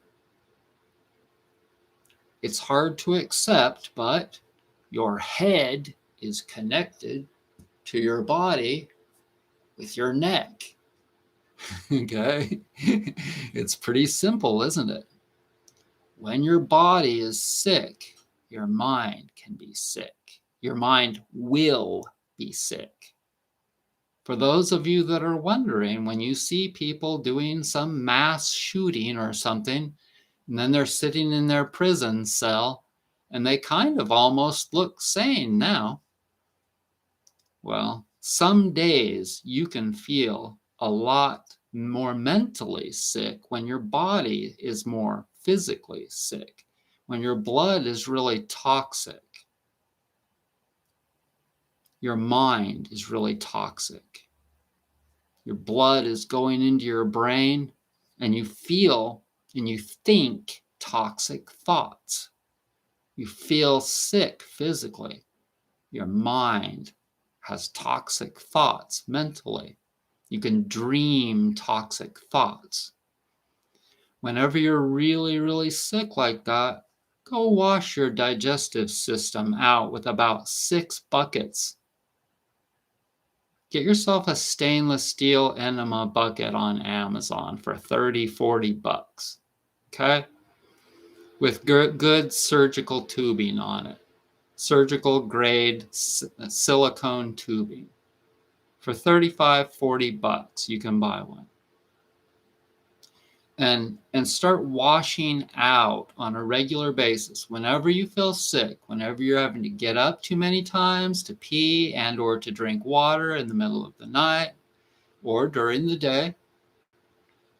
It's hard to accept, but your head is connected to your body with your neck. Okay? It's pretty simple, isn't it? When your body is sick, your mind can be sick. Your mind will be sick. For those of you that are wondering, when you see people doing some mass shooting or something, and then they're sitting in their prison cell, and they kind of almost look sane now. Well, some days you can feel a lot more mentally sick when your body is more physically sick, when your blood is really toxic. Your mind is really toxic. Your blood is going into your brain, and you feel and you think toxic thoughts. You feel sick physically. Your mind has toxic thoughts mentally. You can dream toxic thoughts. Whenever you're really, really sick like that, go wash your digestive system out with about 6 buckets. Get yourself a stainless steel enema bucket on Amazon for 30, 40 bucks. Okay? With good surgical tubing on it. Surgical grade silicone tubing. For 35, 40 bucks, you can buy one. And start washing out on a regular basis. Whenever you feel sick, whenever you're having to get up too many times to pee and or to drink water in the middle of the night or during the day,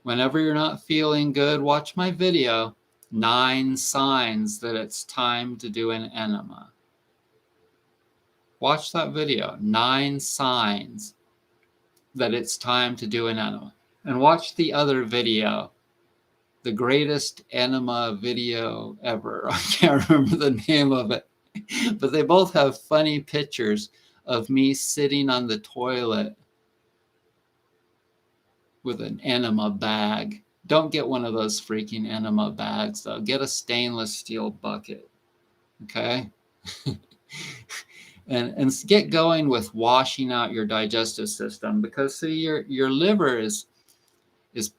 whenever you're not feeling good, watch my video, 9 signs that it's time to do an enema. Watch that video, 9 signs that it's time to do an enema. And watch the other video, the greatest enema video ever. I can't remember the name of it, but they both have funny pictures of me sitting on the toilet with an enema bag. Don't get one of those freaking enema bags, though. Get a stainless steel bucket, okay? and get going with washing out your digestive system, because see, your liver is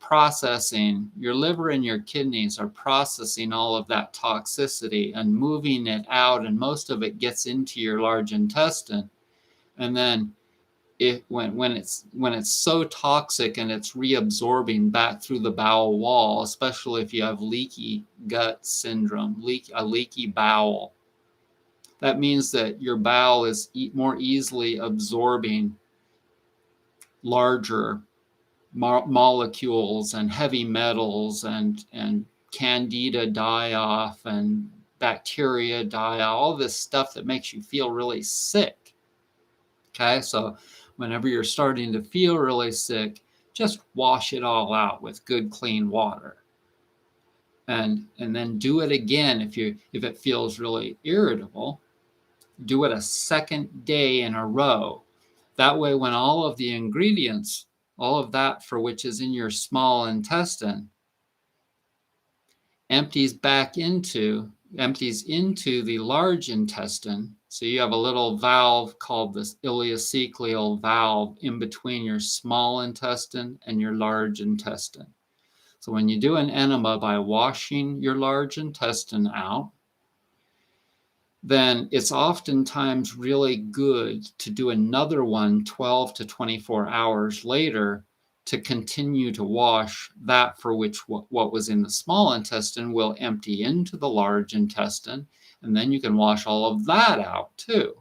processing, your liver and your kidneys are processing all of that toxicity and moving it out, and most of it gets into your large intestine. And then when it's so toxic and it's reabsorbing back through the bowel wall, especially if you have leaky gut syndrome, a leaky bowel, that means that your bowel is more easily absorbing larger molecules and heavy metals and candida die off and bacteria die off, all this stuff that makes you feel really sick. Okay, so whenever you're starting to feel really sick, just wash it all out with good, clean water. And then do it again if it feels really irritable. Do it a second day in a row. That way, when all of the ingredients, all of that for which is in your small intestine, empties into the large intestine. So you have a little valve called the ileocecal valve in between your small intestine and your large intestine. So when you do an enema by washing your large intestine out, then it's oftentimes really good to do another one 12 to 24 hours later to continue to wash that for which what was in the small intestine will empty into the large intestine, and then you can wash all of that out too.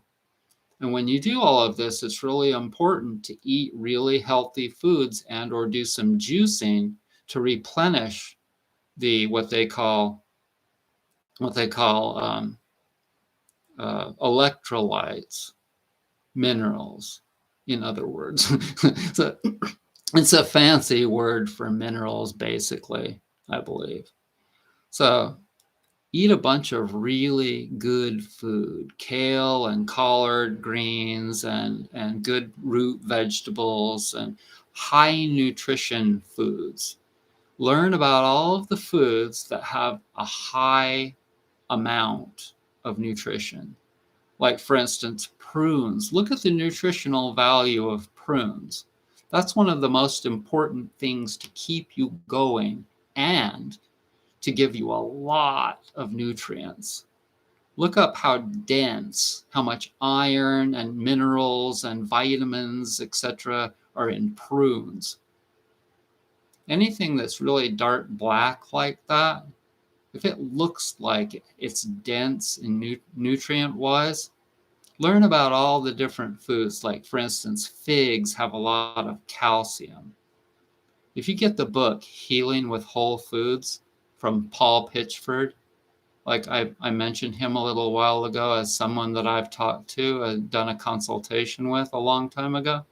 And when you do all of this, it's really important to eat really healthy foods and or do some juicing to replenish the what they call electrolytes, minerals, in other words. So it's a fancy word for minerals, basically, I believe. So eat a bunch of really good food, kale and collard greens and good root vegetables and high nutrition foods. Learn about all of the foods that have a high amount of nutrition. Like, for instance, prunes. Look at the nutritional value of prunes. That's one of the most important things to keep you going and to give you a lot of nutrients. Look up how dense, how much iron and minerals and vitamins, etc., are in prunes. Anything that's really dark black like that, if it looks like it's dense and nutrient-wise, learn about all the different foods. Like, for instance, figs have a lot of calcium. If you get the book Healing with Whole Foods from Paul Pitchford, like I mentioned him a little while ago as someone that I've talked to, done a consultation with a long time ago,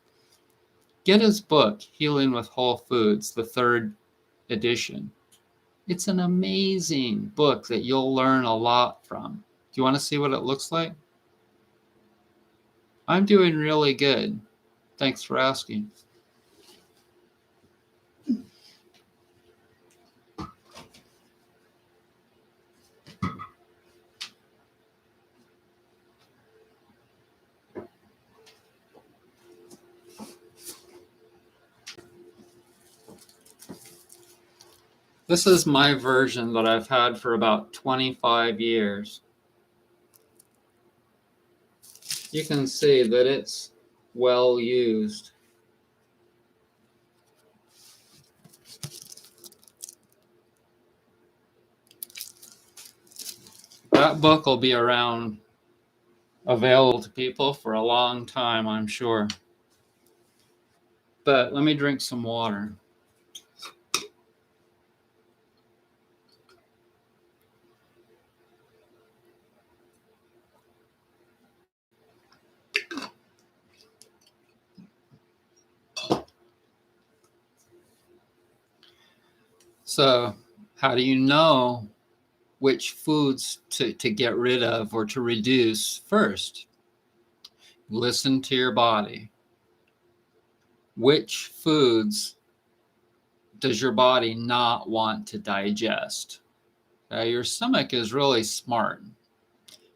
get his book Healing with Whole Foods, the 3rd edition. It's an amazing book that you'll learn a lot from. Do you want to see what it looks like? I'm doing really good. Thanks for asking. This is my version that I've had for about 25 years. You can see that it's well used. That book will be around, available to people for a long time, I'm sure. But let me drink some water. So, how do you know which foods to get rid of or to reduce first? Listen to your body. Which foods does your body not want to digest? Your stomach is really smart.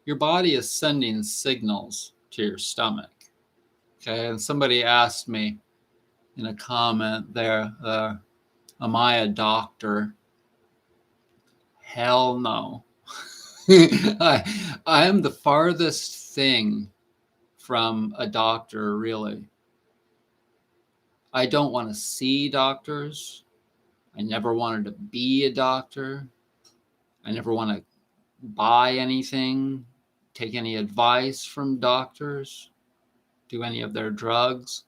Your body is sending signals to your stomach. Okay, and somebody asked me in a comment there, am I a doctor? Hell no. I am the farthest thing from a doctor, really. I don't want to see doctors. I never wanted to be a doctor. I never want to buy anything, take any advice from doctors, do any of their drugs.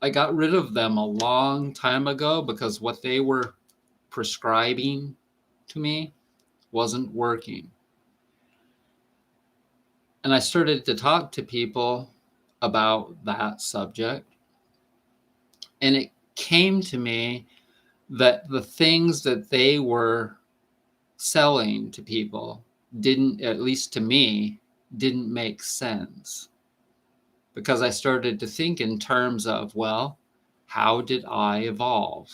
I got rid of them a long time ago because what they were prescribing to me wasn't working. And I started to talk to people about that subject. And it came to me that the things that they were selling to people didn't, at least to me, didn't make sense. Because I started to think in terms of, well, how did I evolve?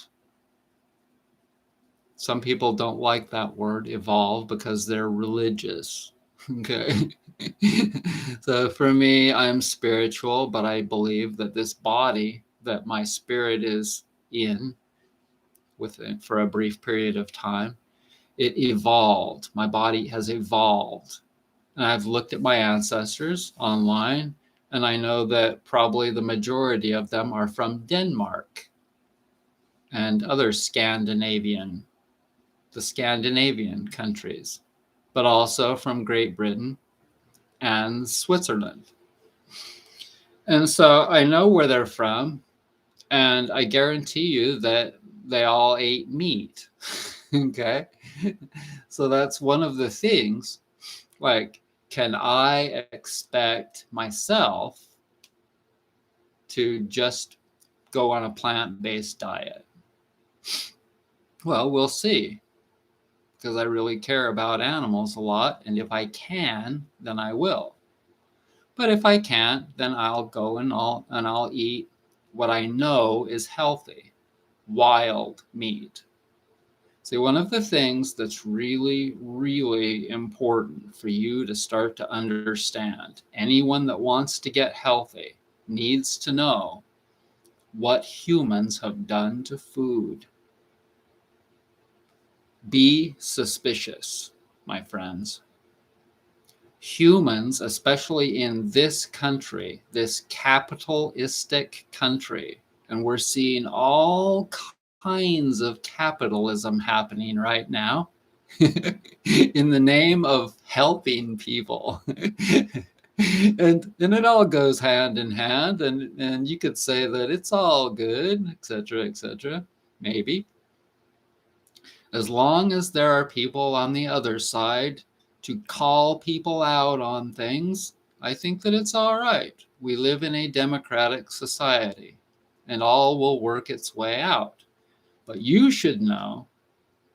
Some people don't like that word evolve because they're religious. Okay. So for me, I'm spiritual, but I believe that this body that my spirit is in for a brief period of time, it evolved. My body has evolved. And I've looked at my ancestors online, and I know that probably the majority of them are from Denmark and other the Scandinavian countries, but also from Great Britain and Switzerland. And so I know where they're from, and I guarantee you that they all ate meat. Okay. So that's one of the things. Like, can I expect myself to just go on a plant-based diet? Well, we'll see, because I really care about animals a lot. And if I can, then I will. But if I can't, then I'll go and I'll eat what I know is healthy, wild meat. See, one of the things that's really, really important for you to start to understand, anyone that wants to get healthy needs to know what humans have done to food. Be suspicious, my friends. Humans, especially in this country, this capitalistic country, and we're seeing all kinds of capitalism happening right now in the name of helping people. and it all goes hand in hand, and you could say that it's all good, etc., etc. Maybe, as long as there are people on the other side to call people out on things, I think that it's all right. We live in a democratic society, and all will work its way out. But you should know,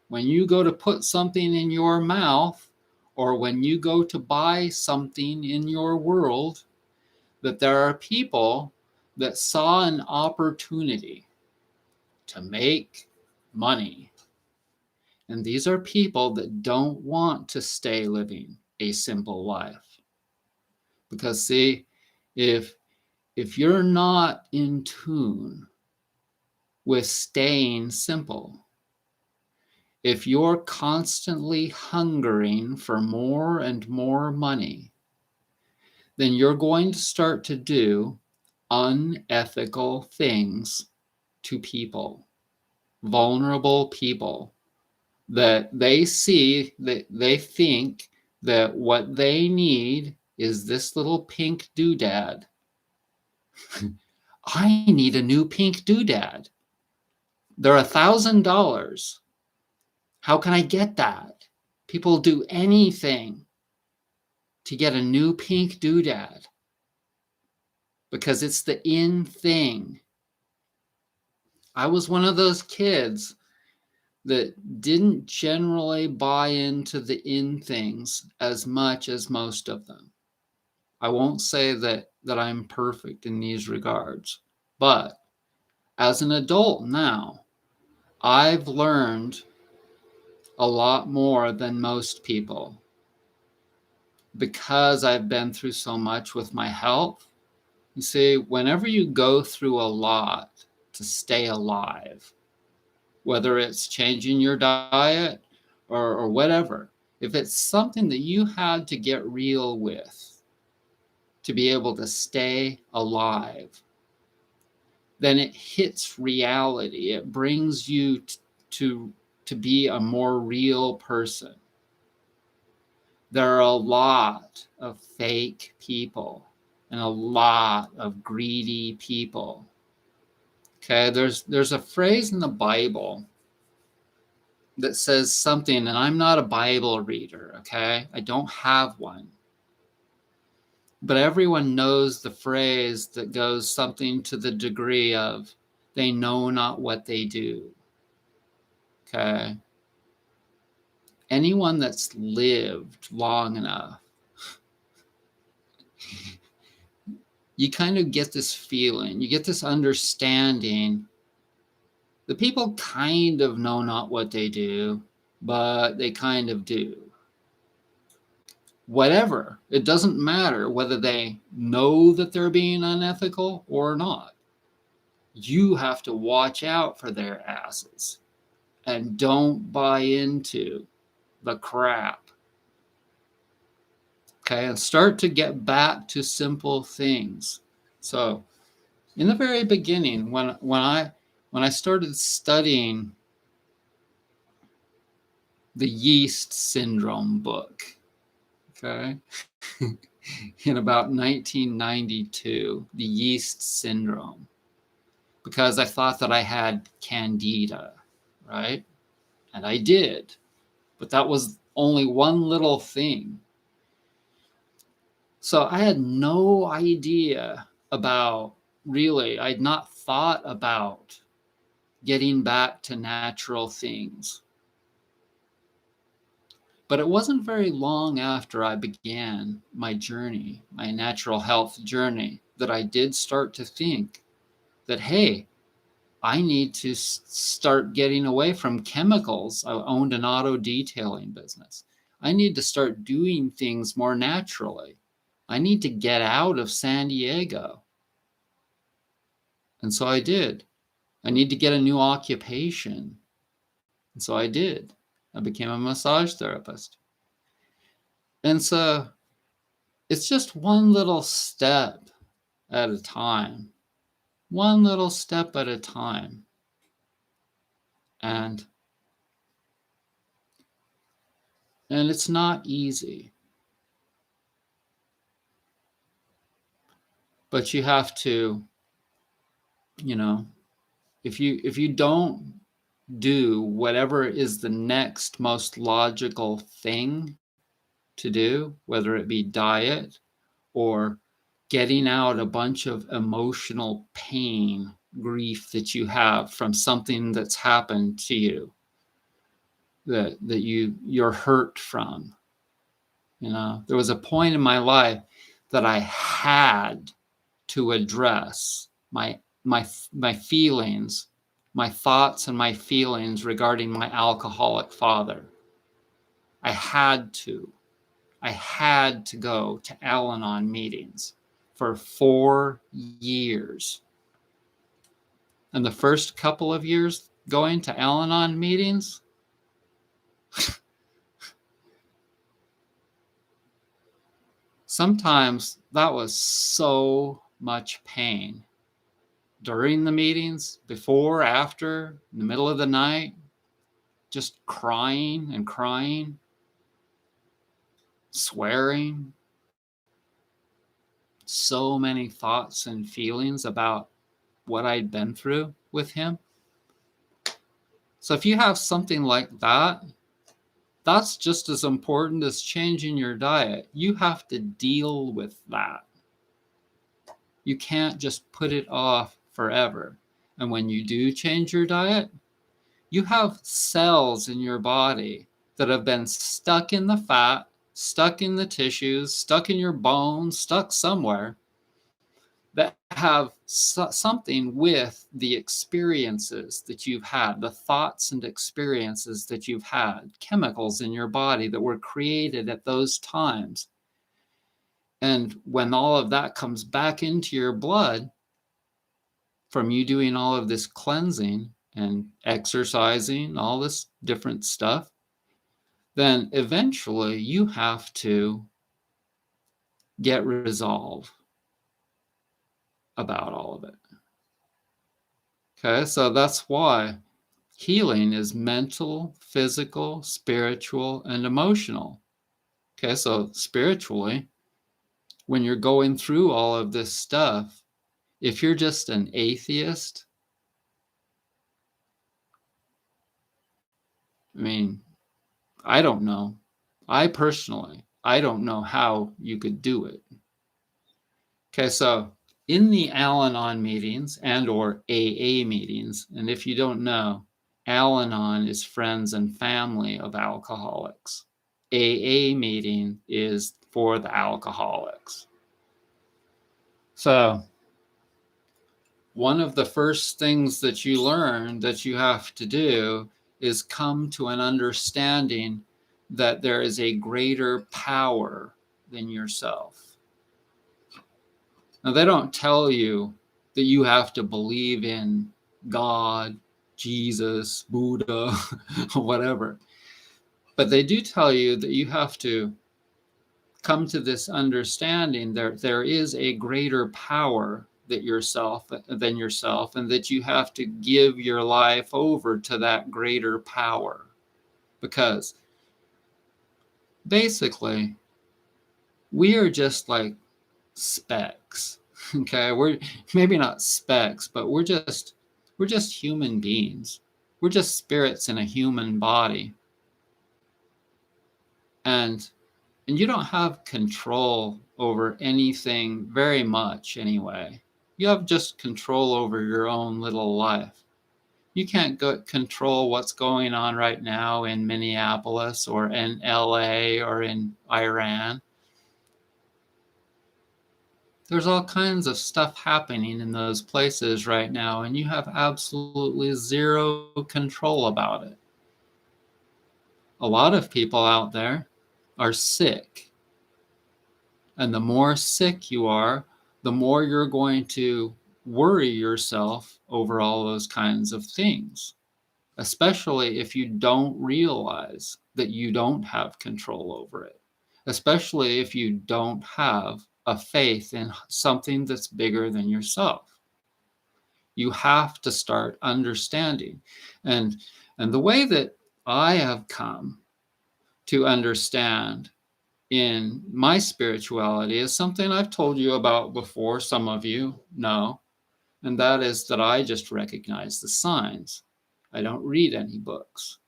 when you go to put something in your mouth, or when you go to buy something in your world, that there are people that saw an opportunity to make money. And these are people that don't want to stay living a simple life. Because see, if you're not in tune with staying simple, if you're constantly hungering for more and more money, then you're going to start to do unethical things to people, vulnerable people, that they see, that they think that what they need is this little pink doodad. I need a new pink doodad. They're $1,000. How can I get that? People do anything to get a new pink doodad because it's the in thing. I was one of those kids that didn't generally buy into the in things as much as most of them. I won't say that I'm perfect in these regards, but as an adult now, I've learned a lot more than most people because I've been through so much with my health. You see, whenever you go through a lot to stay alive, whether it's changing your diet or whatever, if it's something that you had to get real with to be able to stay alive, then it hits reality. It brings you to be a more real person. There are a lot of fake people and a lot of greedy people. Okay, there's a phrase in the Bible that says something, and I'm not a Bible reader, okay? I don't have one. But everyone knows the phrase that goes something to the degree of, they know not what they do. Okay? Anyone that's lived long enough, you kind of get this feeling, you get this understanding. The people kind of know not what they do, but they kind of do. Whatever, it doesn't matter whether they know that they're being unethical or not. You have to watch out for their asses and don't buy into the crap. Okay, and start to get back to simple things. So, in the very beginning, when I started studying the yeast syndrome book, okay, in about 1992, the yeast syndrome, because I thought that I had candida, right? And I did, but that was only one little thing. So I had no idea about, really, I'd not thought about getting back to natural things. But it wasn't very long after I began my journey, my natural health journey, that I did start to think that, hey, I need to start getting away from chemicals. I owned an auto detailing business. I need to start doing things more naturally. I need to get out of San Diego. And so I did. I need to get a new occupation. And so I did. I became a massage therapist. And so it's just one little step at a time. One little step at a time. And it's not easy. But you have to, if you don't do whatever is the next most logical thing to do, whether it be diet or getting out a bunch of emotional pain, grief that you have from something that's happened to you, that you're hurt from. There was a point in my life that I had to address my feelings, my thoughts and my feelings regarding my alcoholic father. I had to go to Al-Anon meetings for 4 years. And the first couple of years going to Al-Anon meetings, sometimes that was so much pain. During the meetings, before, after, in the middle of the night, just crying and crying, swearing, so many thoughts and feelings about what I'd been through with him. So if you have something like that, that's just as important as changing your diet. You have to deal with that. You can't just put it off forever. And when you do change your diet, you have cells in your body that have been stuck in the fat, stuck in the tissues, stuck in your bones, stuck somewhere, that have something with the experiences that you've had, the thoughts and experiences that you've had, chemicals in your body that were created at those times. And when all of that comes back into your blood from you doing all of this cleansing and exercising, all this different stuff, then eventually you have to get resolve about all of it. Okay, so that's why healing is mental, physical, spiritual, and emotional. Okay, so spiritually, when you're going through all of this stuff, if you're just an atheist, I mean, I don't know. I don't know how you could do it. Okay, so in the Al-Anon meetings and or AA meetings, and if you don't know, Al-Anon is friends and family of alcoholics. AA meeting is for the alcoholics. So one of the first things that you learn that you have to do is come to an understanding that there is a greater power than yourself. Now, they don't tell you that you have to believe in God, Jesus, Buddha, whatever. But they do tell you that you have to come to this understanding that there is a greater power than yourself, and that you have to give your life over to that greater power. Because basically, we are just like specks. Okay, we're maybe not specks, but we're just human beings. We're just spirits in a human body. And you don't have control over anything very much anyway. You have just control over your own little life. You can't control what's going on right now in Minneapolis or in LA or in Iran. There's all kinds of stuff happening in those places right now, and you have absolutely zero control about it. A lot of people out there are sick. And the more sick you are, the more you're going to worry yourself over all those kinds of things, especially if you don't realize that you don't have control over it, especially if you don't have a faith in something that's bigger than yourself. You have to start understanding. And the way that I have come to understand in my spirituality is something I've told you about before, some of you know, and that is that I just recognize the signs. I don't read any books.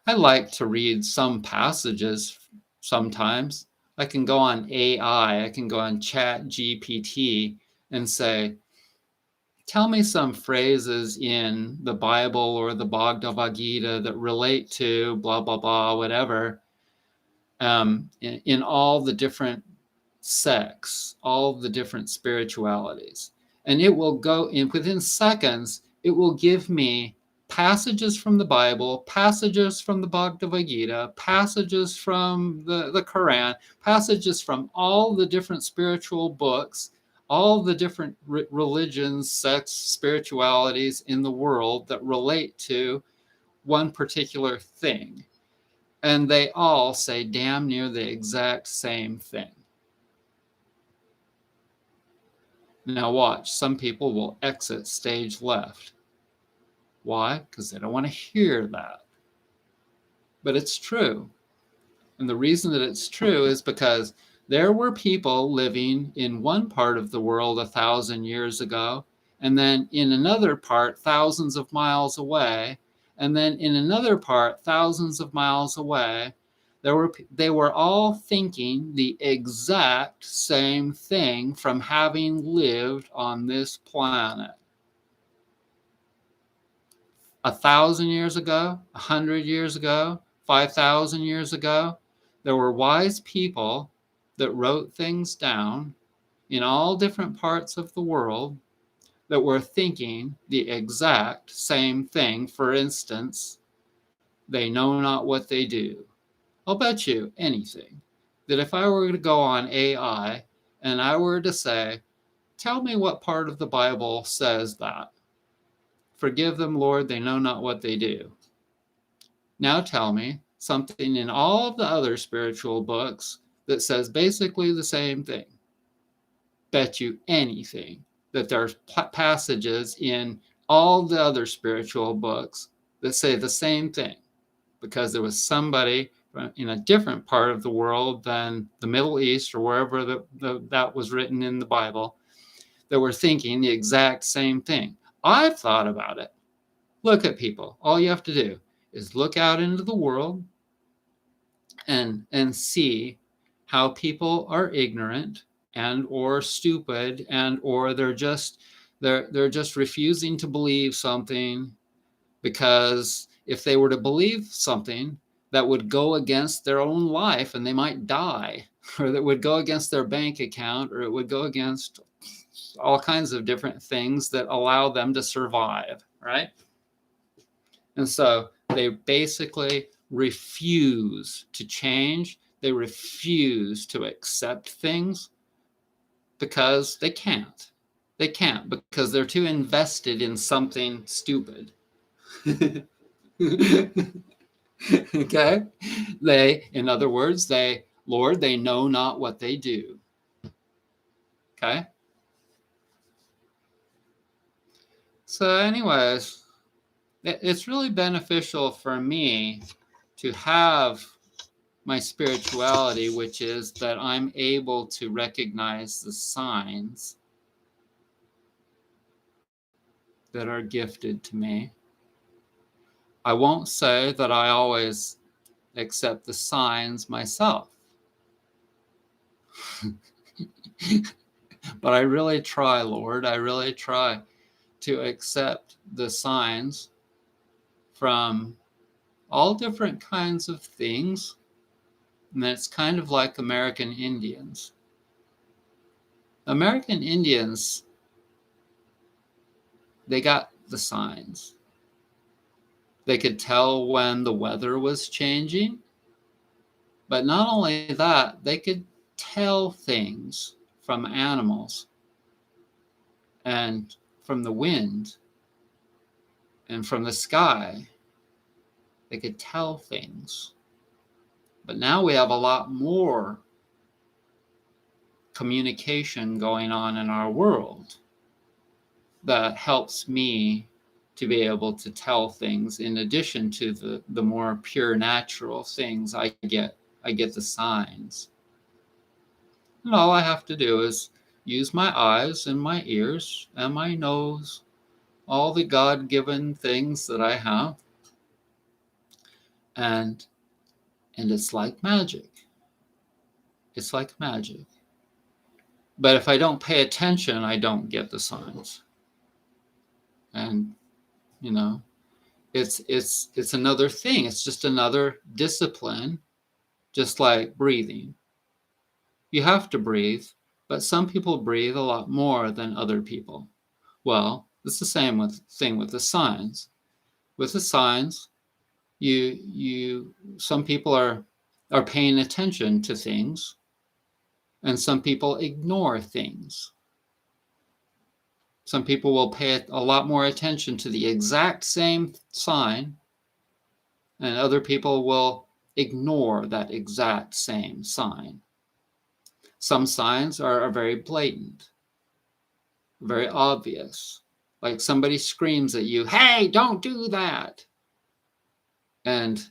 I like to read some passages sometimes. I can go on AI, I can go on Chat GPT and say, tell me some phrases in the Bible or the Bhagavad Gita that relate to blah, blah, blah, whatever. In all the different sects, all the different spiritualities. And it will go in within seconds, it will give me passages from the Bible, passages from the Bhagavad Gita, passages from the Quran, passages from all the different spiritual books, all the different religions, sects, spiritualities in the world that relate to one particular thing. And they all say damn near the exact same thing. Now watch, some people will exit stage left. Why? Because they don't want to hear that. But it's true. And the reason that it's true is because there were people living in one part of the world 1,000 years ago, and then in another part thousands of miles away, and then in another part thousands of miles away. They were all thinking the exact same thing from having lived on this planet. 1,000 years ago, 100 years ago, 5,000 years ago, there were wise people that wrote things down in all different parts of the world that were thinking the exact same thing. For instance, they know not what they do. I'll bet you anything that if I were to go on AI and I were to say, tell me what part of the Bible says that. Forgive them, Lord, they know not what they do. Now tell me something in all of the other spiritual books that says basically the same thing. Bet you anything that there's passages in all the other spiritual books that say the same thing, because there was somebody in a different part of the world than the Middle East or wherever that was written in the Bible that were thinking the exact same thing. I've thought about it. Look at people. All you have to do is look out into the world and see how people are ignorant and or stupid, and or they're just refusing to believe something, because if they were to believe something that would go against their own life and they might die, or that would go against their bank account, or it would go against all kinds of different things that allow them to survive, right? And so they basically refuse to change. They refuse to accept things because they can't. They can't because they're too invested in something stupid. Okay? In other words, Lord, they know not what they do. Okay? So, anyways, it's really beneficial for me to have my spirituality, which is that I'm able to recognize the signs that are gifted to me. I won't say that I always accept the signs myself, but I really try, Lord. I really try to accept the signs from all different kinds of things. And it's kind of like American Indians. American Indians, they got the signs. They could tell when the weather was changing, but not only that, they could tell things from animals and from the wind and from the sky. They could tell things. But now we have a lot more communication going on in our world that helps me to be able to tell things in addition to the more pure natural things. I get the signs. And all I have to do is use my eyes and my ears and my nose, all the God-given things that I have. And it's like magic. It's like magic. But if I don't pay attention, I don't get the signs. And it's another thing. It's just another discipline, just like breathing. You have to breathe, but some people breathe a lot more than other people. Well, it's the same thing with the signs. With the signs, some people are paying attention to things, and some people ignore things. Some people will pay a lot more attention to the exact same sign, and other people will ignore that exact same sign. Some signs are very blatant, very obvious. Like somebody screams at you, "Hey, don't do that!" And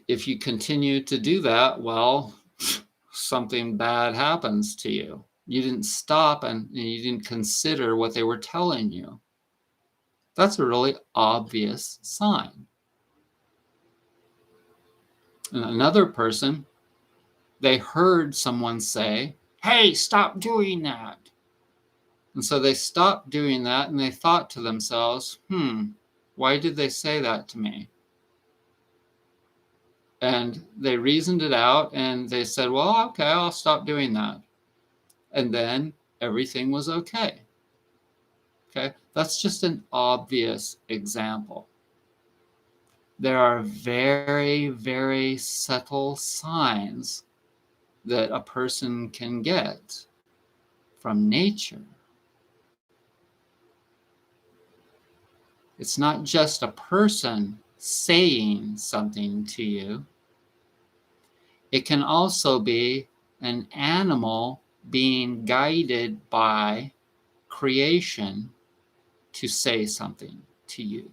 if you continue to do that, well, something bad happens to you. You didn't stop and you didn't consider what they were telling you. That's a really obvious sign. And another person, they heard someone say, "Hey, stop doing that." And so they stopped doing that and they thought to themselves, why did they say that to me? And they reasoned it out and they said, well, okay, I'll stop doing that. And then everything was okay. Okay, that's just an obvious example. There are very, very subtle signs that a person can get from nature. It's not just a person saying something to you. It can also be an animal being guided by creation to say something to you.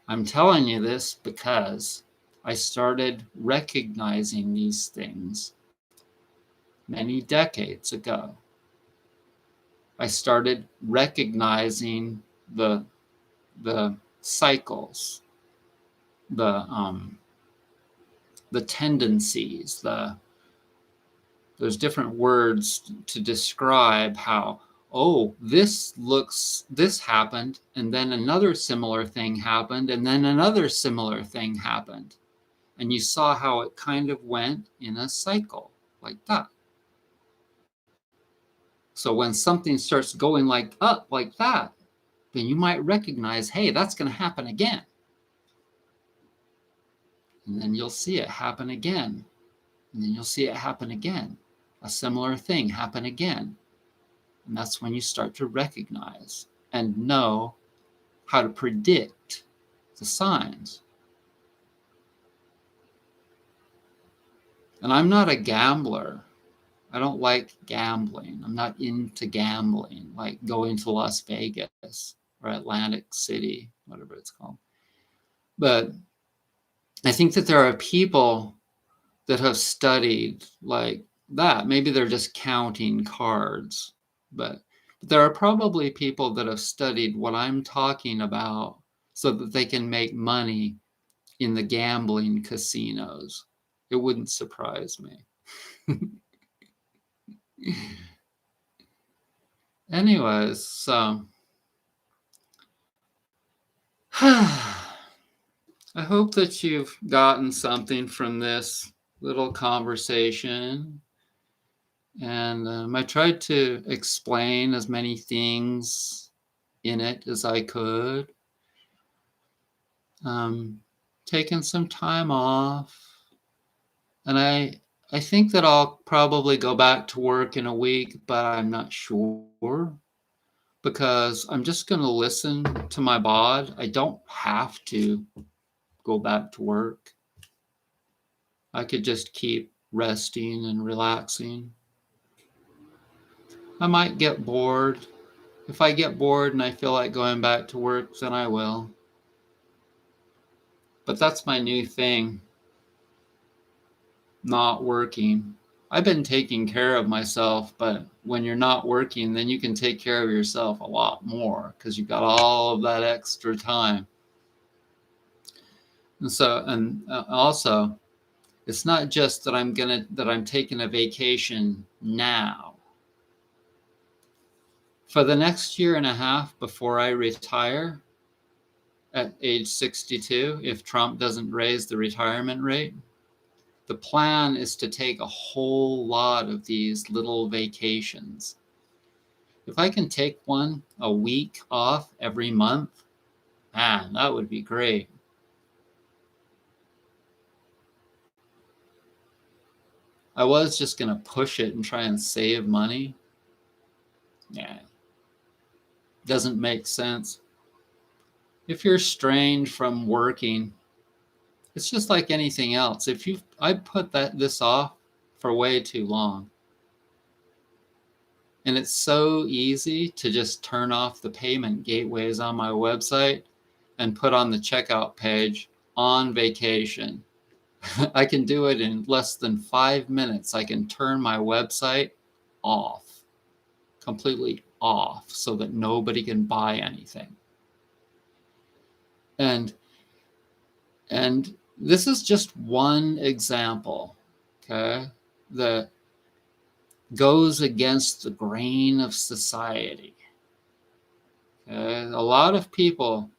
I'm telling you this because I started recognizing these things many decades ago. I started recognizing the cycles, the tendencies, there's different words to describe how, oh, this happened, and then another similar thing happened, and then another similar thing happened. And you saw how it kind of went in a cycle like that. So when something starts going up like that, then you might recognize, hey, that's going to happen again. And then you'll see it happen again. And then you'll see it happen again. A similar thing happen again. And that's when you start to recognize and know how to predict the signs. And I'm not a gambler. I don't like gambling. I'm not into gambling, like going to Las Vegas or Atlantic City, whatever it's called. But I think that there are people that have studied like that. Maybe they're just counting cards, but there are probably people that have studied what I'm talking about so that they can make money in the gambling casinos. It wouldn't surprise me. Anyways, so I hope that you've gotten something from this little conversation. And I tried to explain as many things in it as I could. Taking some time off. And I think that I'll probably go back to work in a week, but I'm not sure because I'm just going to listen to my bod. I don't have to go back to work. I could just keep resting and relaxing. I might get bored. If I get bored and I feel like going back to work, then I will. But that's my new thing. Not working. I've been taking care of myself, but when you're not working, then you can take care of yourself a lot more because you've got all of that extra time. And so, also, it's not just that I'm taking a vacation now. For the next year and a half before I retire at age 62, if Trump doesn't raise the retirement rate, the plan is to take a whole lot of these little vacations. If I can take a week off every month, man, that would be great. I was just going to push it and try and save money. Yeah. Doesn't make sense. If you're strained from working, it's just like anything else. I put this off for way too long. And it's so easy to just turn off the payment gateways on my website and put on the checkout page on vacation. I can do it in less than 5 minutes. I can turn my website off, completely off, so that nobody can buy anything. And this is just one example, okay, that goes against the grain of society. Okay? A lot of people,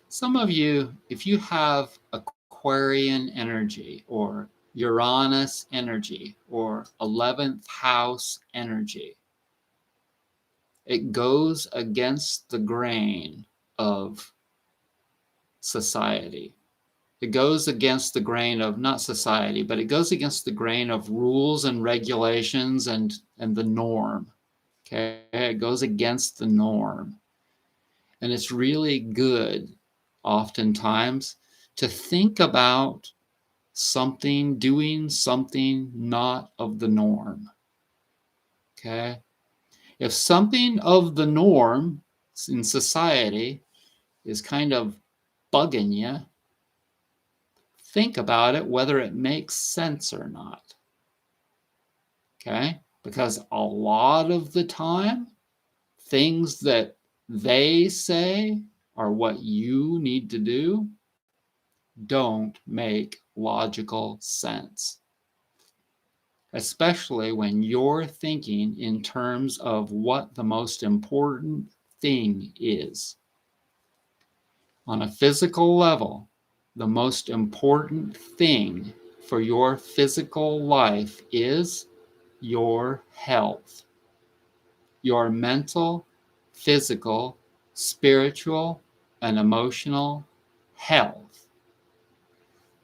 some of you, if you have Aquarian energy or Uranus energy or 11th house energy, it goes against the grain of society. It goes against the grain of, not society, but it goes against the grain of rules and regulations and the norm. Okay, it goes against the norm. And it's really good, oftentimes, to think about doing something not of the norm. Okay? If something of the norm in society is kind of bugging you, think about it, whether it makes sense or not. Okay? Because a lot of the time, things that they say are what you need to do don't make logical sense, especially when you're thinking in terms of what the most important thing is. On a physical level, the most important thing for your physical life is your health, your mental, physical, spiritual, and emotional health.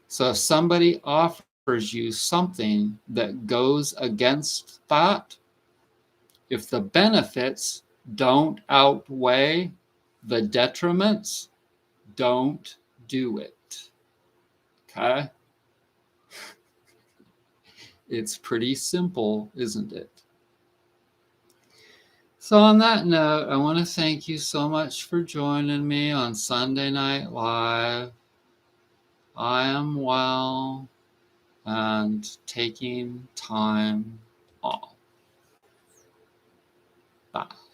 So if somebody offers you something that goes against that, if the benefits don't outweigh the detriments, don't do it. Okay? It's pretty simple, isn't it? So on that note, I want to thank you so much for joining me on Sunday Night Live. I am well and taking time off. Bye.